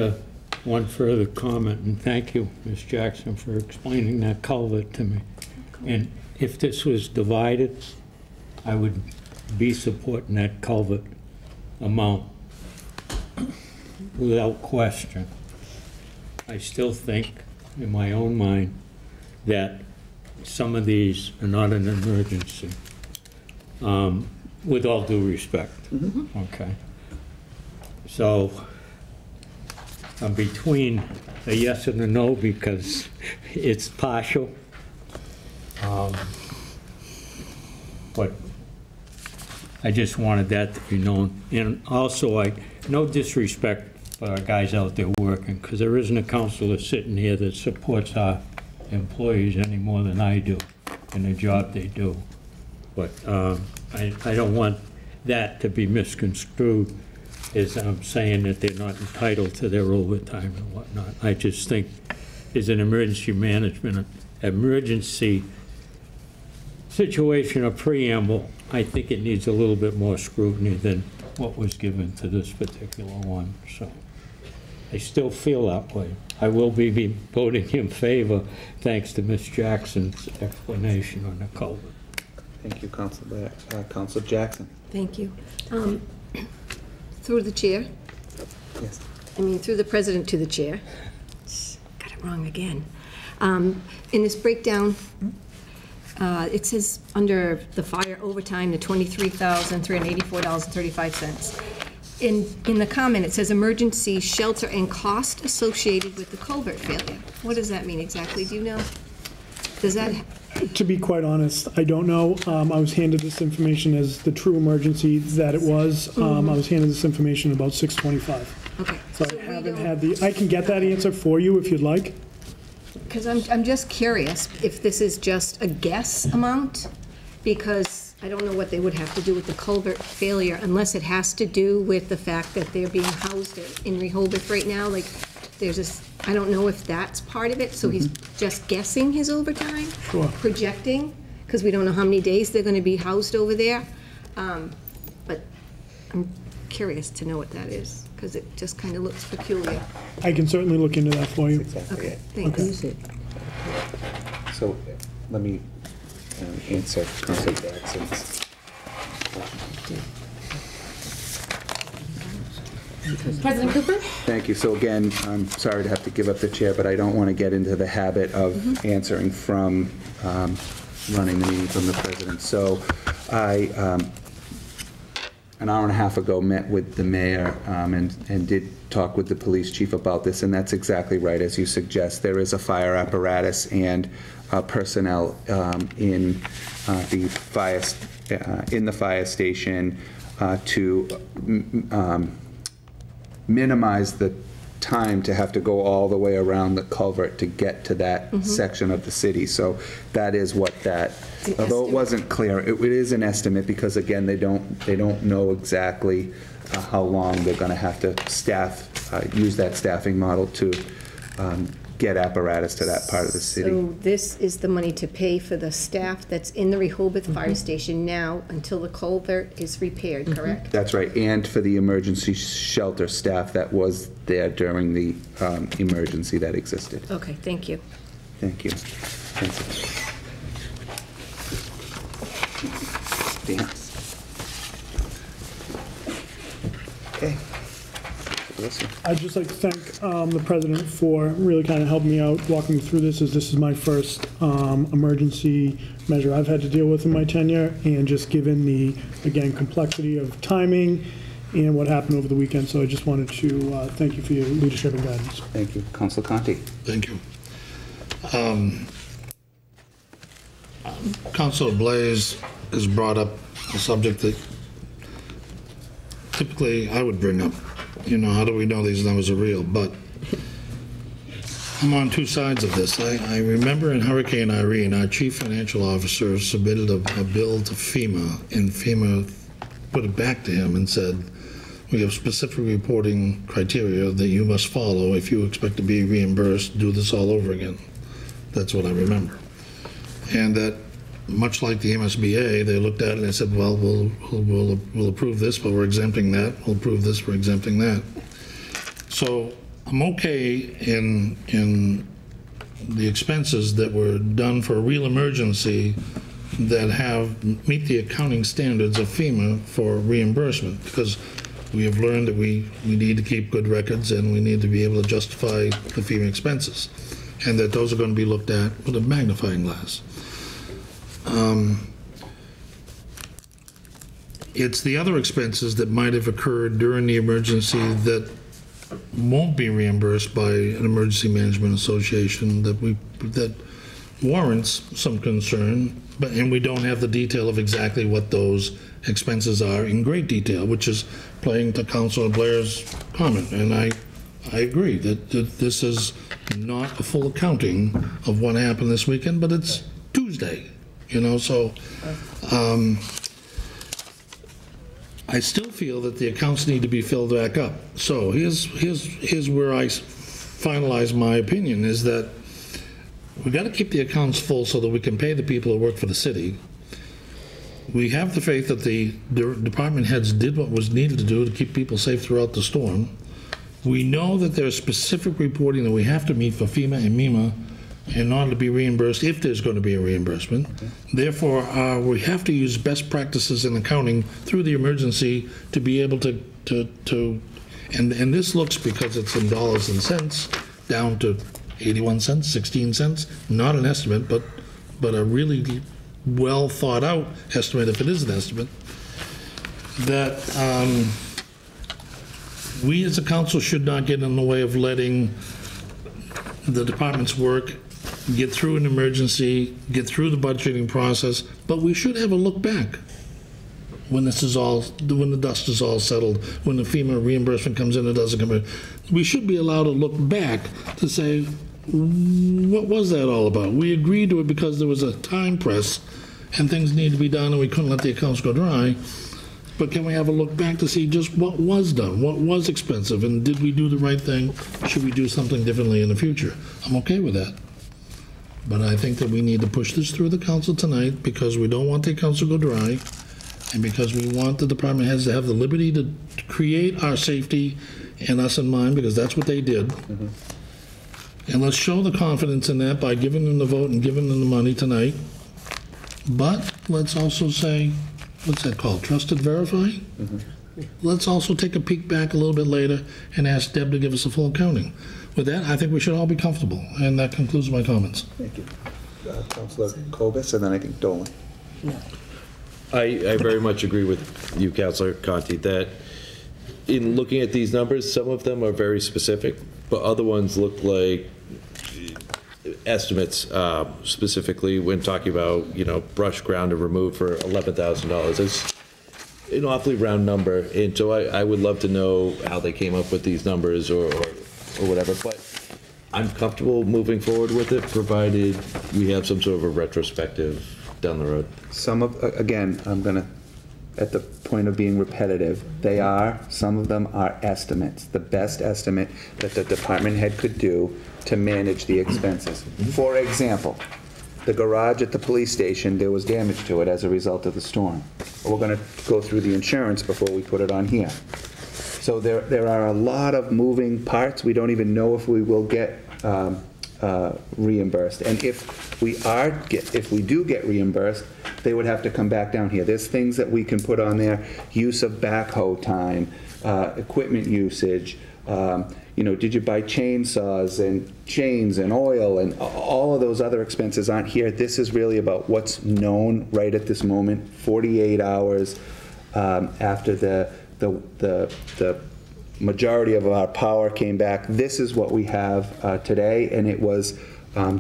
one further comment, and thank you, Ms. Jackson, for explaining that culvert to me. And if this was divided, I would be supporting that culvert amount without question. I still think, in my own mind, that some of these are not an emergency, with all due respect. Okay. So I'm between a yes and a no because it's partial, But I just wanted that to be known. And also, no disrespect for our guys out there working, because there isn't a counselor sitting here that supports our employees any more than I do in the job they do. But I don't want that to be misconstrued as I'm saying that they're not entitled to their overtime and whatnot. I just think as an emergency management, emergency situation or preamble, I think it needs a little bit more scrutiny than what was given to this particular one. So I still feel that way. I will be voting in favor, thanks to Ms. Jackson's explanation on the culvert. Thank you, Council Jackson. Thank you. Through the chair, Yes. through the president to the chair. Got it wrong again. In this breakdown, it says under the fire overtime, the $23,384.35. In the comment, it says emergency shelter and cost associated with the culvert failure. What does that mean exactly? Do you know? Does that? To be quite honest, I don't know. I was handed this information as the true emergency that it was. I was handed this information about 6:25. Okay. So I haven't had I can get that answer for you if you'd like. Because I'm just curious if this is just a guess amount, because I don't know what they would have to do with the culvert failure unless it has to do with the fact that they're being housed in Rehoboth right now. Like, there's this, I don't know if that's part of it, so he's just guessing his overtime? Sure. Projecting, because we don't know how many days they're gonna be housed over there. But I'm curious to know what that is, because it just kind of looks peculiar. I can certainly look into that for you. Okay, thanks. So let me answer Council Jackson's President Cooper? Thank you. So again, I'm sorry to have to give up the chair, but I don't want to get into the habit of answering from running the meeting from the president. So I, an hour and a half ago, met with the mayor and did talk with the police chief about this, and that's exactly right, as you suggest. There is a fire apparatus and personnel in the fire station to minimize the time to have to go all the way around the culvert to get to that section of the city. So that is what that, although it wasn't clear, it is an estimate because again, they don't know exactly how long they're going to have to use that staffing model to get apparatus to that part of the city. So this is the money to pay for the staff that's in the Rehoboth Fire Station now until the culvert is repaired, correct? That's right, and for the emergency shelter staff that was there during the emergency that existed. Okay, thank you. Thank you. Dance. Okay. I'd just like to thank the president for really kind of helping me out, walking me through this, as this is my first emergency measure I've had to deal with in my tenure, and just given the, again, complexity of timing and what happened over the weekend. So I just wanted to thank you for your leadership and guidance. Thank you. Councilor Conti. Thank you. Councilor Blaze has brought up a subject that typically I would bring up. You know, how do we know these numbers are real? But I'm on two sides of this. I remember in Hurricane Irene, our chief financial officer submitted a bill to FEMA, and FEMA put it back to him and said, we have specific reporting criteria that you must follow. If you expect to be reimbursed, do this all over again. That's what I remember. And that, much like the MSBA, they looked at it and they said, well, we'll approve this, but we're exempting that. We'll approve this, we're exempting that. So I'm okay in the expenses that were done for a real emergency that meet the accounting standards of FEMA for reimbursement, because we have learned that we need to keep good records and we need to be able to justify the FEMA expenses, and that those are going to be looked at with a magnifying glass. It's the other expenses that might have occurred during the emergency that won't be reimbursed by an emergency management association that warrants some concern, and we don't have the detail of exactly what those expenses are in great detail, which is playing to Councilor Blair's comment. And I agree that this is not a full accounting of what happened this weekend, but it's Tuesday, so I still feel that the accounts need to be filled back up. So here's where I finalize my opinion, is that we got to keep the accounts full so that we can pay the people who work for the city. We have the faith that the department heads did what was needed to do to keep people safe throughout the storm. We know that there's specific reporting that we have to meet for FEMA and MEMA in order to be reimbursed, if there's going to be a reimbursement. Okay. Therefore, we have to use best practices in accounting through the emergency to be able to and this looks, because it's in dollars and cents, down to 81 cents, 16 cents, not an estimate, but a really well thought out estimate, if it is an estimate, that we as a council should not get in the way of letting the department's work get through an emergency, get through the budgeting process, but we should have a look back when this is all, when the dust is all settled, when the FEMA reimbursement comes in, it doesn't come in. We should be allowed to look back to say, what was that all about? We agreed to it because there was a time press and things needed to be done and we couldn't let the accounts go dry. But can we have a look back to see just what was done, what was expensive, and did we do the right thing? Should we do something differently in the future? I'm okay with that. But I think that we need to push this through the council tonight because we don't want the accounts to go dry and because we want the department heads to have the liberty to create our safety and us in mind, because that's what they did. Mm-hmm. And let's show the confidence in that by giving them the vote and giving them the money tonight. But let's also say, what's that called? Trusted verify? Mm-hmm. Let's also take a peek back a little bit later and ask Deb to give us a full accounting. With that, I think we should all be comfortable. And that concludes my comments. Thank you. Councilor Kobus, and then I think Dolan. No. I very much agree with you, Councilor Conti, that in looking at these numbers, some of them are very specific, but other ones look like estimates, specifically when talking about, brush ground to remove for $11,000. It's an awfully round number, and so I would love to know how they came up with these numbers or whatever, but I'm comfortable moving forward with it, provided we have some sort of a retrospective down the road. Some of, again, I'm going to, at the point of being repetitive, some of them are estimates, the best estimate that the department head could do to manage the expenses. For example, the garage at the police station, there was damage to it as a result of the storm. We're going to go through the insurance before we put it on here. So there are a lot of moving parts. We don't even know if we will get reimbursed. And if we do get reimbursed, they would have to come back down here. There's things that we can put on there: use of backhoe time, equipment usage. Did you buy chainsaws and chains and oil, and all of those other expenses aren't here. This is really about what's known right at this moment. 48 hours after the majority of our power came back. This is what we have today, and it was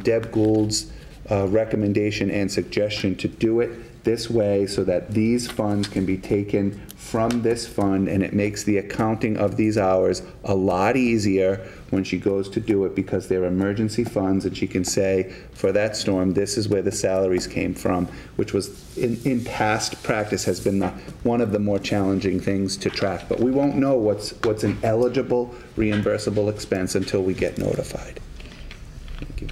Deb Gould's recommendation and suggestion to do it this way so that these funds can be taken from this fund, and it makes the accounting of these hours a lot easier when she goes to do it, because they're emergency funds, and she can say, for that storm, this is where the salaries came from, which was in past practice has been one of the more challenging things to track. But we won't know what's an eligible reimbursable expense until we get notified. Thank you.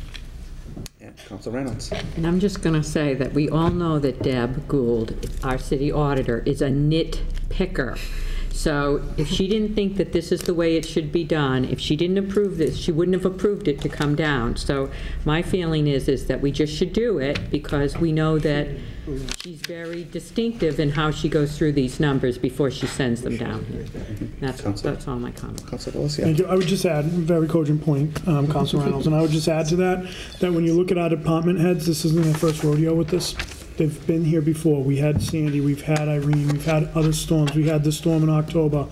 Councilor Reynolds. And I'm just going to say that we all know that Deb Gould, our city auditor, is a nitpicker. So if she didn't think that this is the way it should be done, if she didn't approve this, she wouldn't have approved it to come down. So my feeling is that we just should do it, because we know that she's very distinctive in how she goes through these numbers before she sends them down here. That's all my comments. Thank you. I would just add, very cogent point, Councilor Reynolds, and I would just add to that when you look at our department heads, this isn't their first rodeo with this. They've been here before. We had Sandy, we've had Irene, we've had other storms. We had this storm in October.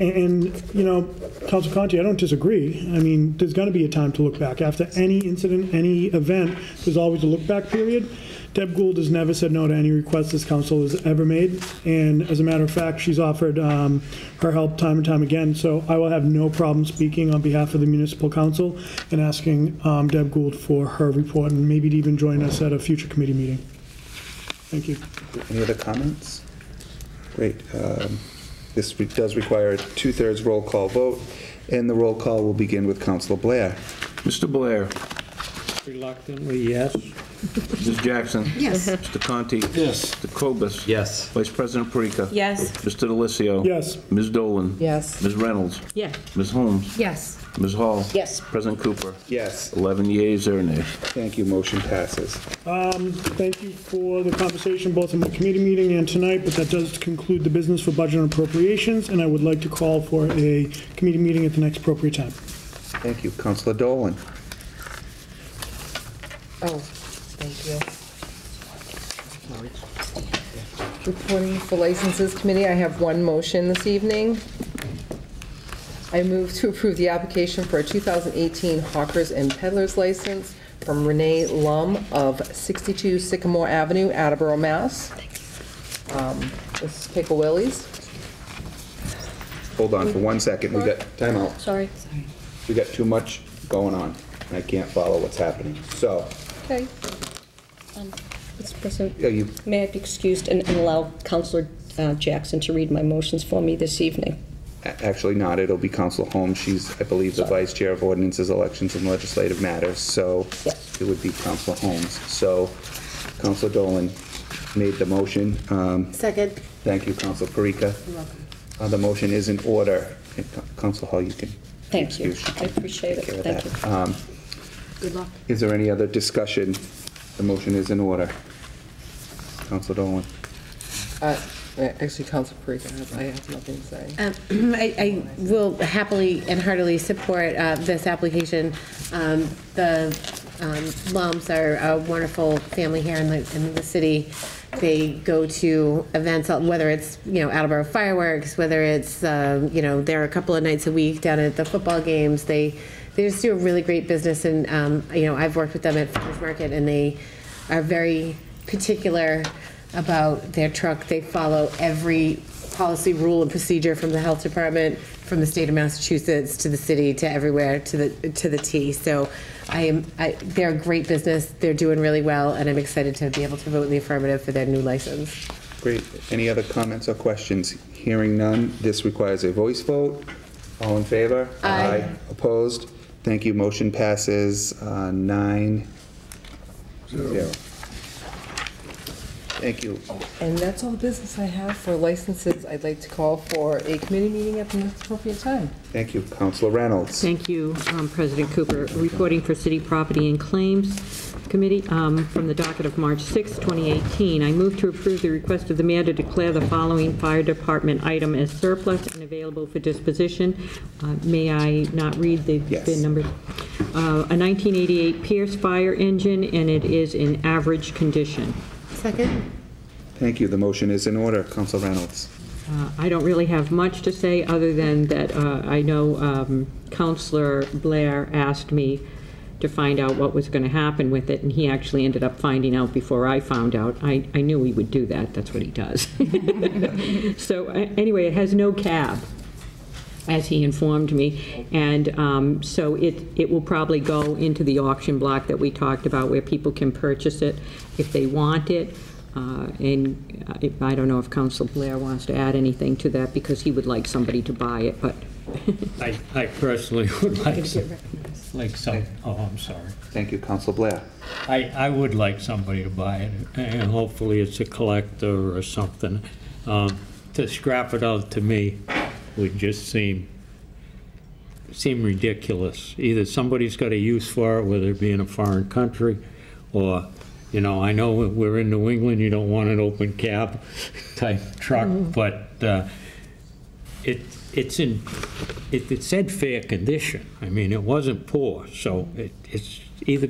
And, you know, Council Conti, I don't disagree. I mean, there's going to be a time to look back. After any incident, any event, there's always a look-back period. Deb Gould has never said no to any request this council has ever made, and as a matter of fact, she's offered her help time and time again, so I will have no problem speaking on behalf of the municipal council and asking Deb Gould for her report, and maybe to even join us at a future committee meeting. Thank you. Any other comments? Great. This does require a 2/3 roll call vote, and the roll call will begin with Councilor Blair. Mr. Blair. Reluctantly, yes. Ms. Jackson. Yes. Mr. Conti. Yes. Mr. Kobus. Yes. Vice President Parika. Yes. Mr. Delicio. Yes. Ms. Dolan. Yes. Ms. Reynolds. Yes. Ms. Holmes. Yes. Ms. Hall. Yes. President Cooper. Yes. 11 yeas or nay. Thank you. Motion passes. Thank you for the conversation, both in the committee meeting and tonight, but that does conclude the business for budget and appropriations, and I would like to call for a committee meeting at the next appropriate time. Thank you. Councilor Dolan. Oh, thank you. Reporting for Licenses Committee, I have one motion this evening. I move to approve the application for a 2018 Hawkers and Peddlers license from Renee Lum of 62 Sycamore Avenue, Attleboro, Mass. This is Pickle Willie's. Hold on for 1 second. We got time out. Sorry. We got too much going on, and I can't follow what's happening. So, Okay. Mr. President, yeah, you, may I be excused and allow Councilor Jackson to read my motions for me this evening? actually not. It'll be Councilor Holmes. She's, I believe, the Vice Chair of Ordinances, Elections, and Legislative Matters. So Yes. it would be Councilor Holmes. So Councilor Dolan made the motion. Second. Thank you, Councilor Parika. You're welcome. The motion is in order. Councilor Hall, you can. Thank you. excuse. I appreciate it. Take care of Thank that. you. Good luck. Is there any other discussion? The motion is in order. Councilor Dolan. Actually, Councilor Parika, I have nothing to say. I will happily and heartily support this application. The Lums are a wonderful family here in the city. They go to events, whether it's, Attleboro fireworks, whether it's, they're a couple of nights a week down at the football games. They just do a really great business, and, I've worked with them at Farmers Market, and they are very particular about their truck. They follow every policy, rule, and procedure from the health department, from the state of Massachusetts to the city to everywhere to the T. So they're a great business. They're doing really well, and I'm excited to be able to vote in the affirmative for their new license. Great. Any other comments or questions? Hearing none, this requires a voice vote. All in favor? Aye. Opposed? Thank you. Motion passes 9-0. Thank you. And that's all the business I have for licenses. I'd like to call for a committee meeting at the next appropriate time. Thank you. Councilor Reynolds. Thank you, President Cooper. Reporting for City Property and Claims Committee from the docket of March 6, 2018. I move to approve the request of the mayor to declare the following fire department item as surplus and available for disposition. May I not read the VIN number? A 1988 Pierce fire engine, and it is in average condition. Second? Thank you. The motion is in order. Councilor Reynolds. I don't really have much to say other than that I know Councilor Blair asked me to find out what was going to happen with it, and he actually ended up finding out before I found out. I knew he would do that. That's what he does. So anyway, it has no cab, as he informed me, and so it will probably go into the auction block that we talked about, where people can purchase it if they want it. And I don't know if Council Blair wants to add anything to that, because he would like somebody to buy it, but I personally would like some, oh, I'm sorry. Thank you. Councilor Blair. I would like somebody to buy it, and hopefully it's a collector or something. To scrap it out to me would just seem ridiculous. Either somebody's got a use for it, whether it be in a foreign country, or, I know we're in New England, you don't want an open cab type truck, but it said fair condition. I mean, it wasn't poor, so it's either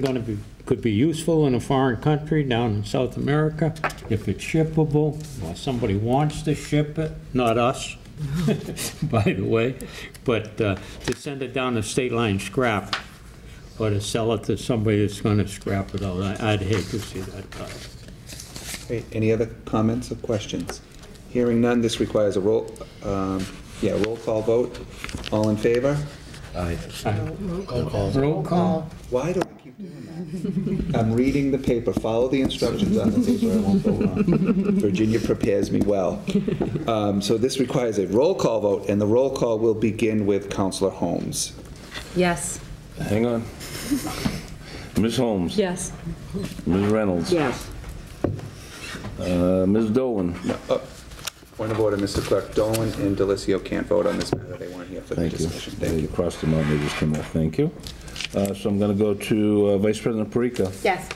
could be useful in a foreign country down in South America, if it's shippable, or somebody wants to ship it, not us, by the way, but to send it down to state line scrap or to sell it to somebody that's going to scrap it out, I'd hate to see that cut. Great. Any other comments or questions? Hearing none, this requires a roll call vote. All in favor? Aye. Roll call. Why do I keep doing that? I'm reading the paper. Follow the instructions on the paper. I won't go wrong. Virginia prepares me well. So this requires a roll call vote, and the roll call will begin with Counselor Holmes. Yes. Hang on. Ms. Holmes? Yes. Ms. Reynolds? Yes. Ms. Dolan? Point of order, Mr. Clerk. Dolan and Delicio can't vote on this matter. They weren't here for the Thank you. discussion. Thank you. Crossed them out, they just came off. Thank you. So I'm going to go to Vice President Perica. Yes.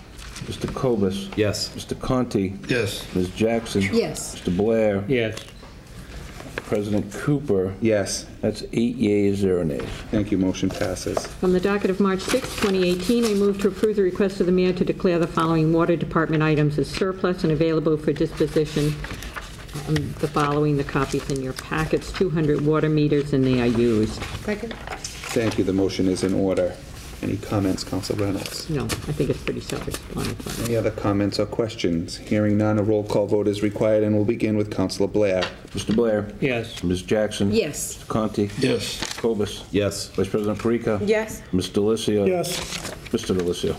Mr. Kobus. Yes. Mr. Conti. Yes. Ms. Jackson. Yes. Mr. Blair. Yes. President Cooper. Yes. That's 8 yeas, 0 nays. Thank you. Motion passes. From the docket of March 6, 2018, I move to approve the request of the mayor to declare the following water department items as surplus and available for disposition. The following, the copies in your packets, 200 water meters, and they are used. Second? Thank you. The motion is in order. Any comments, Council Reynolds? No, I think it's pretty self-explanatory. Any other comments or questions? Hearing none, a roll call vote is required, and we'll begin with Councilor Blair. Mr. Blair. Yes. Ms. Jackson. Yes. Mr. Conti. Yes. Kobus. Yes. Vice President Perica. Yes. Ms. Delicio. Yes. Mr. Delicio.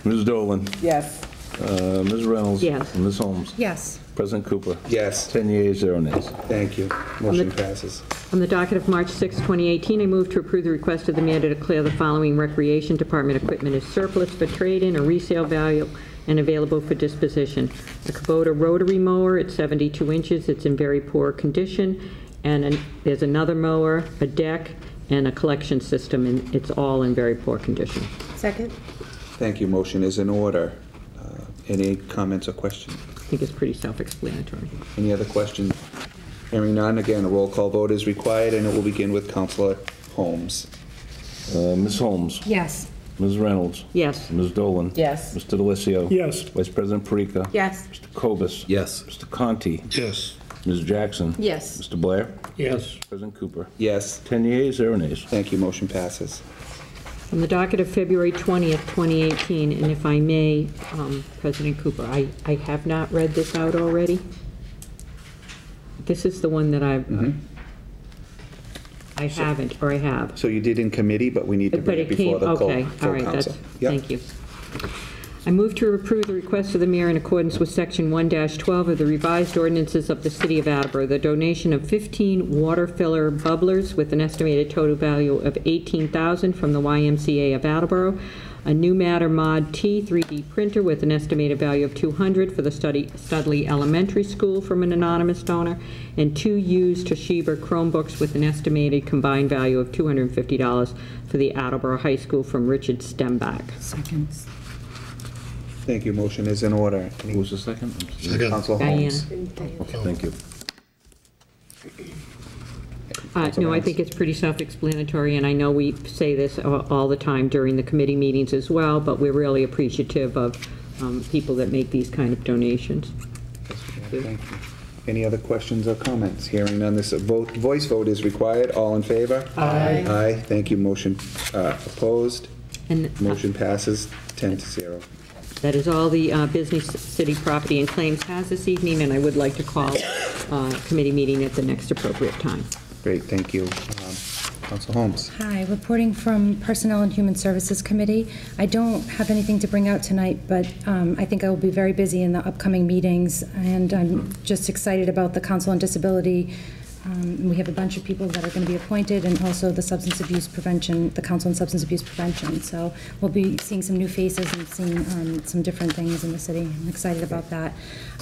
Ms. Dolan. Yes. Ms. Reynolds. Yes. And Ms. Holmes. Yes. President Cooper. Yes. 10 yeas, 0 nays. Thank you. Motion passes. On the docket of March 6, 2018, I move to approve the request of the mayor to declare the following recreation department equipment as surplus for trade-in or resale value and available for disposition. A Kubota rotary mower at 72 inches. It's in very poor condition. And there's another mower, a deck, and a collection system, and it's all in very poor condition. Second? Thank you. Motion is in order. Any comments or questions? I think it's pretty self-explanatory. Any other questions? Hearing none, again, a roll call vote is required, and it will begin with Councilor Holmes. Ms. Holmes. Yes. Ms. Reynolds. Yes. Ms. Dolan. Yes. Mr. Delicio. Yes. Vice President Perica. Yes. Mr. Kobus. Yes. Mr. Conti. Yes. Ms. Jackson. Yes. Mr. Blair. Yes. President Cooper. Yes. 10 yeas, 0 nays. Thank you. Motion passes. From the docket of February 20th, 2018, and if I may, President Cooper, I have not read this out already. This is the one that I haven't, or I have. So you did in committee, but we need to But bring it it before came, the okay, full all right, council. that's, Yep. thank you. I move to approve the request of the mayor in accordance with Section 1-12 of the revised ordinances of the City of Attleboro, the donation of 15 water filler bubblers with an estimated total value of $18,000 from the YMCA of Attleboro, a new Matter Mod T 3D printer with an estimated value of $200 for the Studley Elementary School from an anonymous donor, and 2 used Toshiba Chromebooks with an estimated combined value of $250 for the Attleboro High School from Richard Stemback. Seconds. Thank you. Motion is in order. Who was the second? Second. Councilor Diana. Holmes. Okay, thank you. No, I think it's pretty self-explanatory, and I know we say this all the time during the committee meetings as well, but we're really appreciative of people that make these kind of donations. Thank you. Any other questions or comments? Hearing none, this voice vote is required. All in favor? Aye. Aye. Thank you. Motion opposed. And Motion passes 10-0. that is all the business, city property, and claims has this evening, and I would like to call a committee meeting at the next appropriate time. Great, thank you. Council Holmes. Hi, reporting from Personnel and Human Services Committee. I don't have anything to bring out tonight, but I think I will be very busy in the upcoming meetings, and I'm just excited about the Council on Disability. We have a bunch of people that are going to be appointed, and also the Substance Abuse Prevention, the Council on Substance Abuse Prevention. So we'll be seeing some new faces and seeing some different things in the city. I'm excited about that.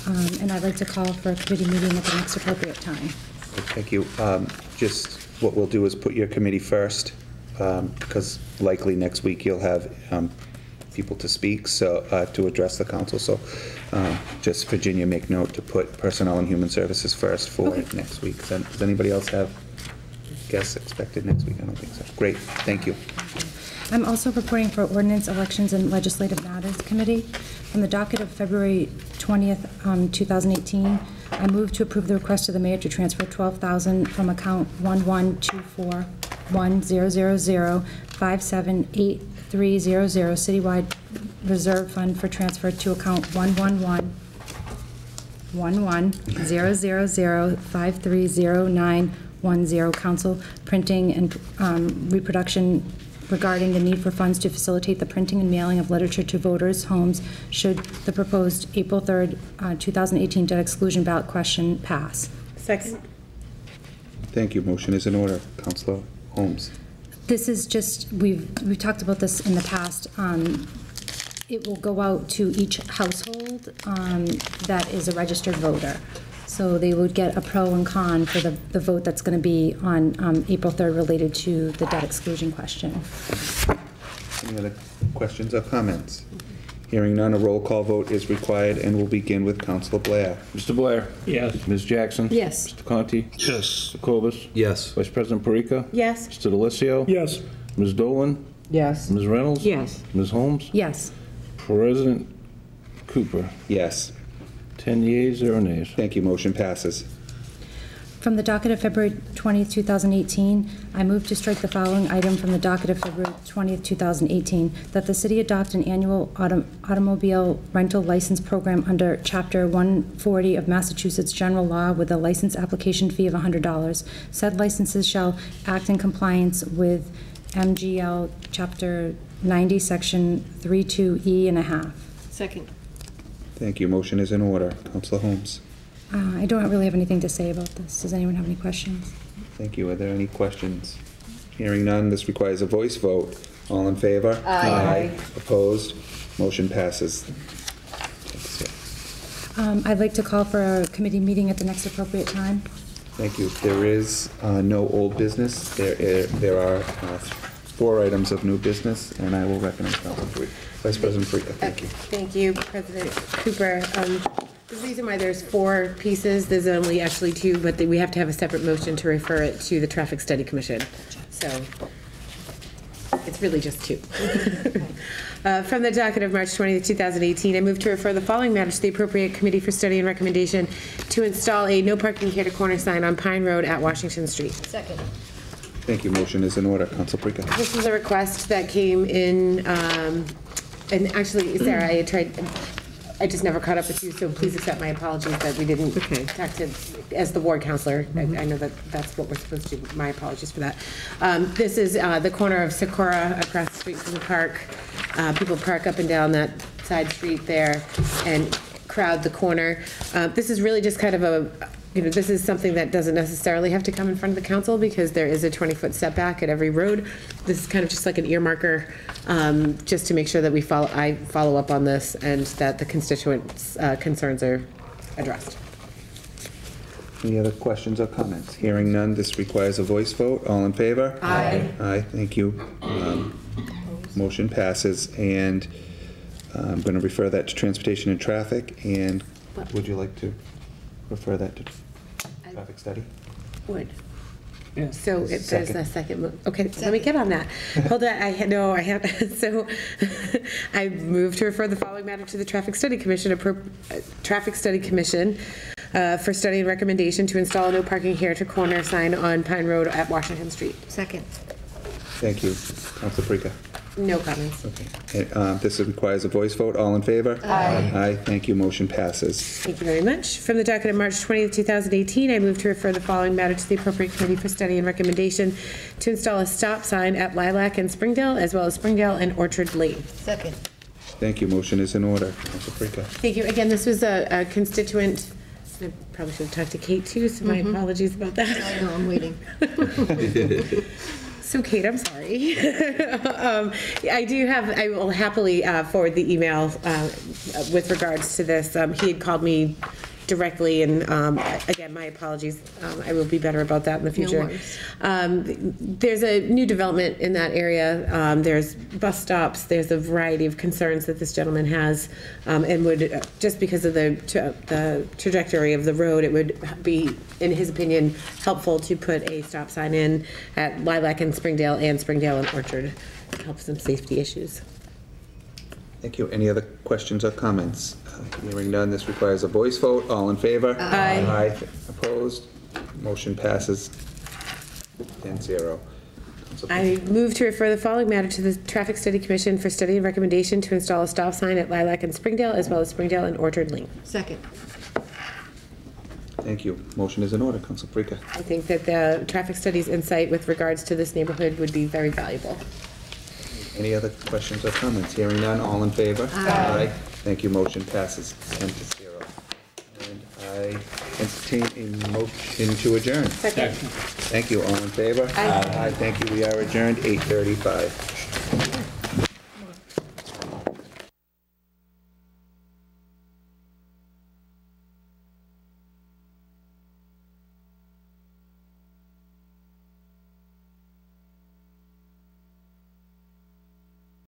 And I'd like to call for a committee meeting at the next appropriate time. Thank you. Just what we'll do is put your committee first, because likely next week you'll have people to speak, so to address the council. So just Virginia, make note to put Personnel and Human Services first for next week. Does anybody else have guests expected next week? I don't think so. Great, thank you. I'm also reporting for Ordinance, Elections, and Legislative Matters Committee. On the docket of February 20th, 2018, I move to approve the request of the mayor to transfer $12,000 from account 112410005783000 citywide reserve fund for transfer to account 1110005300910 council printing and reproduction regarding the need for funds to facilitate the printing and mailing of literature to voters' homes should the proposed April 3rd, 2018 debt exclusion ballot question pass. Second. Thank you. Motion is in order. Councilor Holmes. This is just, we've talked about this in the past. It will go out to each household that is a registered voter. So they would get a pro and con for the vote that's going to be on April 3rd related to the debt exclusion question. Any other questions or comments? Hearing none, a roll call vote is required and will begin with Councilor Blair. Mr. Blair? Yes. Ms. Jackson? Yes. Mr. Conti? Yes. Mr. Kovas? Yes. Vice President Parika? Yes. Mr. DeLisio? Yes. Ms. Dolan? Yes. Ms. Reynolds? Yes. Ms. Holmes? Yes. President Cooper? Yes. 10 yeas, 0 nays. Thank you. Motion passes. From the docket of February 20th, 2018, I move to strike the following item from the docket of February 20th, 2018, that the city adopt an annual automobile rental license program under Chapter 140 of Massachusetts General Law with a license application fee of $100. Said licenses shall act in compliance with MGL Chapter 90, Section 32E and a half. Second. Thank you. Motion is in order. Councilor Holmes. I don't really have anything to say about this. Does anyone have any questions? Thank you. Are there any questions? Hearing none, this requires a voice vote. All in favor? Aye. Opposed? Motion passes. I'd like to call for a committee meeting at the next appropriate time. Thank you. There is no old business. There are 4 items of new business, and I will recognize Vice President Parika. Thank you. Thank you, President Cooper. The reason why there's 4 pieces, there's only actually 2, but we have to have a separate motion to refer it to the Traffic Study Commission. So it's really just 2. From the docket of March 20th, 2018, I move to refer the following matter to the appropriate committee for study and recommendation to install a no parking here to corner sign on Pine Road at Washington Street. Second. Thank you. Motion is in order. Council Parika. This is a request that came in, and actually, Sarah, I just never caught up with you, so please accept my apologies that we didn't talk to, as the ward counselor. I know that that's what we're supposed to do. My apologies for that. This is the corner of Sakura across the street from the park. People park up and down that side street there and crowd the corner. This is really just kind of this is something that doesn't necessarily have to come in front of the council because there is a 20-foot setback at every road. This is kind of just like an earmarker, just to make sure that I follow up on this and that the constituents' concerns are addressed. Any other questions or comments? Hearing none, this requires a voice vote. All in favor? Aye. Aye. Thank you. Motion passes, and I'm going to refer that to Transportation and Traffic. And would you like to refer that to Traffic Study? Would. Yeah. So there's a second. Okay, let me get on that. Hold on. I have. So I move to refer the following matter to the Traffic Study Commission. Traffic Study Commission for study and recommendation to install a no parking here to corner sign on Pine Road at Washington Street. Second. Thank you. Council Parika. No comments. Okay. This requires a voice vote. All in favor? Aye. Aye. Thank you. Motion passes. Thank you very much. From the docket of March 20th, 2018, I move to refer the following matter to the appropriate committee for study and recommendation to install a stop sign at Lilac and Springdale, as well as Springdale and Orchard Lane. Second. Thank you. Motion is in order. Council Parika. Thank you. Again, this was a constituent. I probably should have talked to Kate too, so my apologies about that. I know, I'm waiting. So Kate, I'm sorry. I will happily forward the email with regards to this. He had called me directly, and again, my apologies. I will be better about that in the future. No worries. There's a new development in that area. There's bus stops. There's a variety of concerns that this gentleman has, and would, just because of the trajectory of the road, it would be, in his opinion, helpful to put a stop sign in at Lilac and Springdale and Orchard to help some safety issues. Thank you. Any other questions or comments? Hearing none, this requires a voice vote. All in favor? Aye. Aye. Opposed? Motion passes 10-0. I move to refer the following matter to the Traffic Study Commission for study and recommendation to install a stop sign at Lilac and Springdale, as well as Springdale and Orchard Lane. Second. Thank you. Motion is in order. Council Frika. I think that the traffic study's insight with regards to this neighborhood would be very valuable. Any other questions or comments? Hearing none, all in favor? Aye. Thank you. Motion passes 10-0. And I entertain a motion to adjourn. Second. Thank you. All in favor? Aye. Thank you. We are adjourned, 8:35.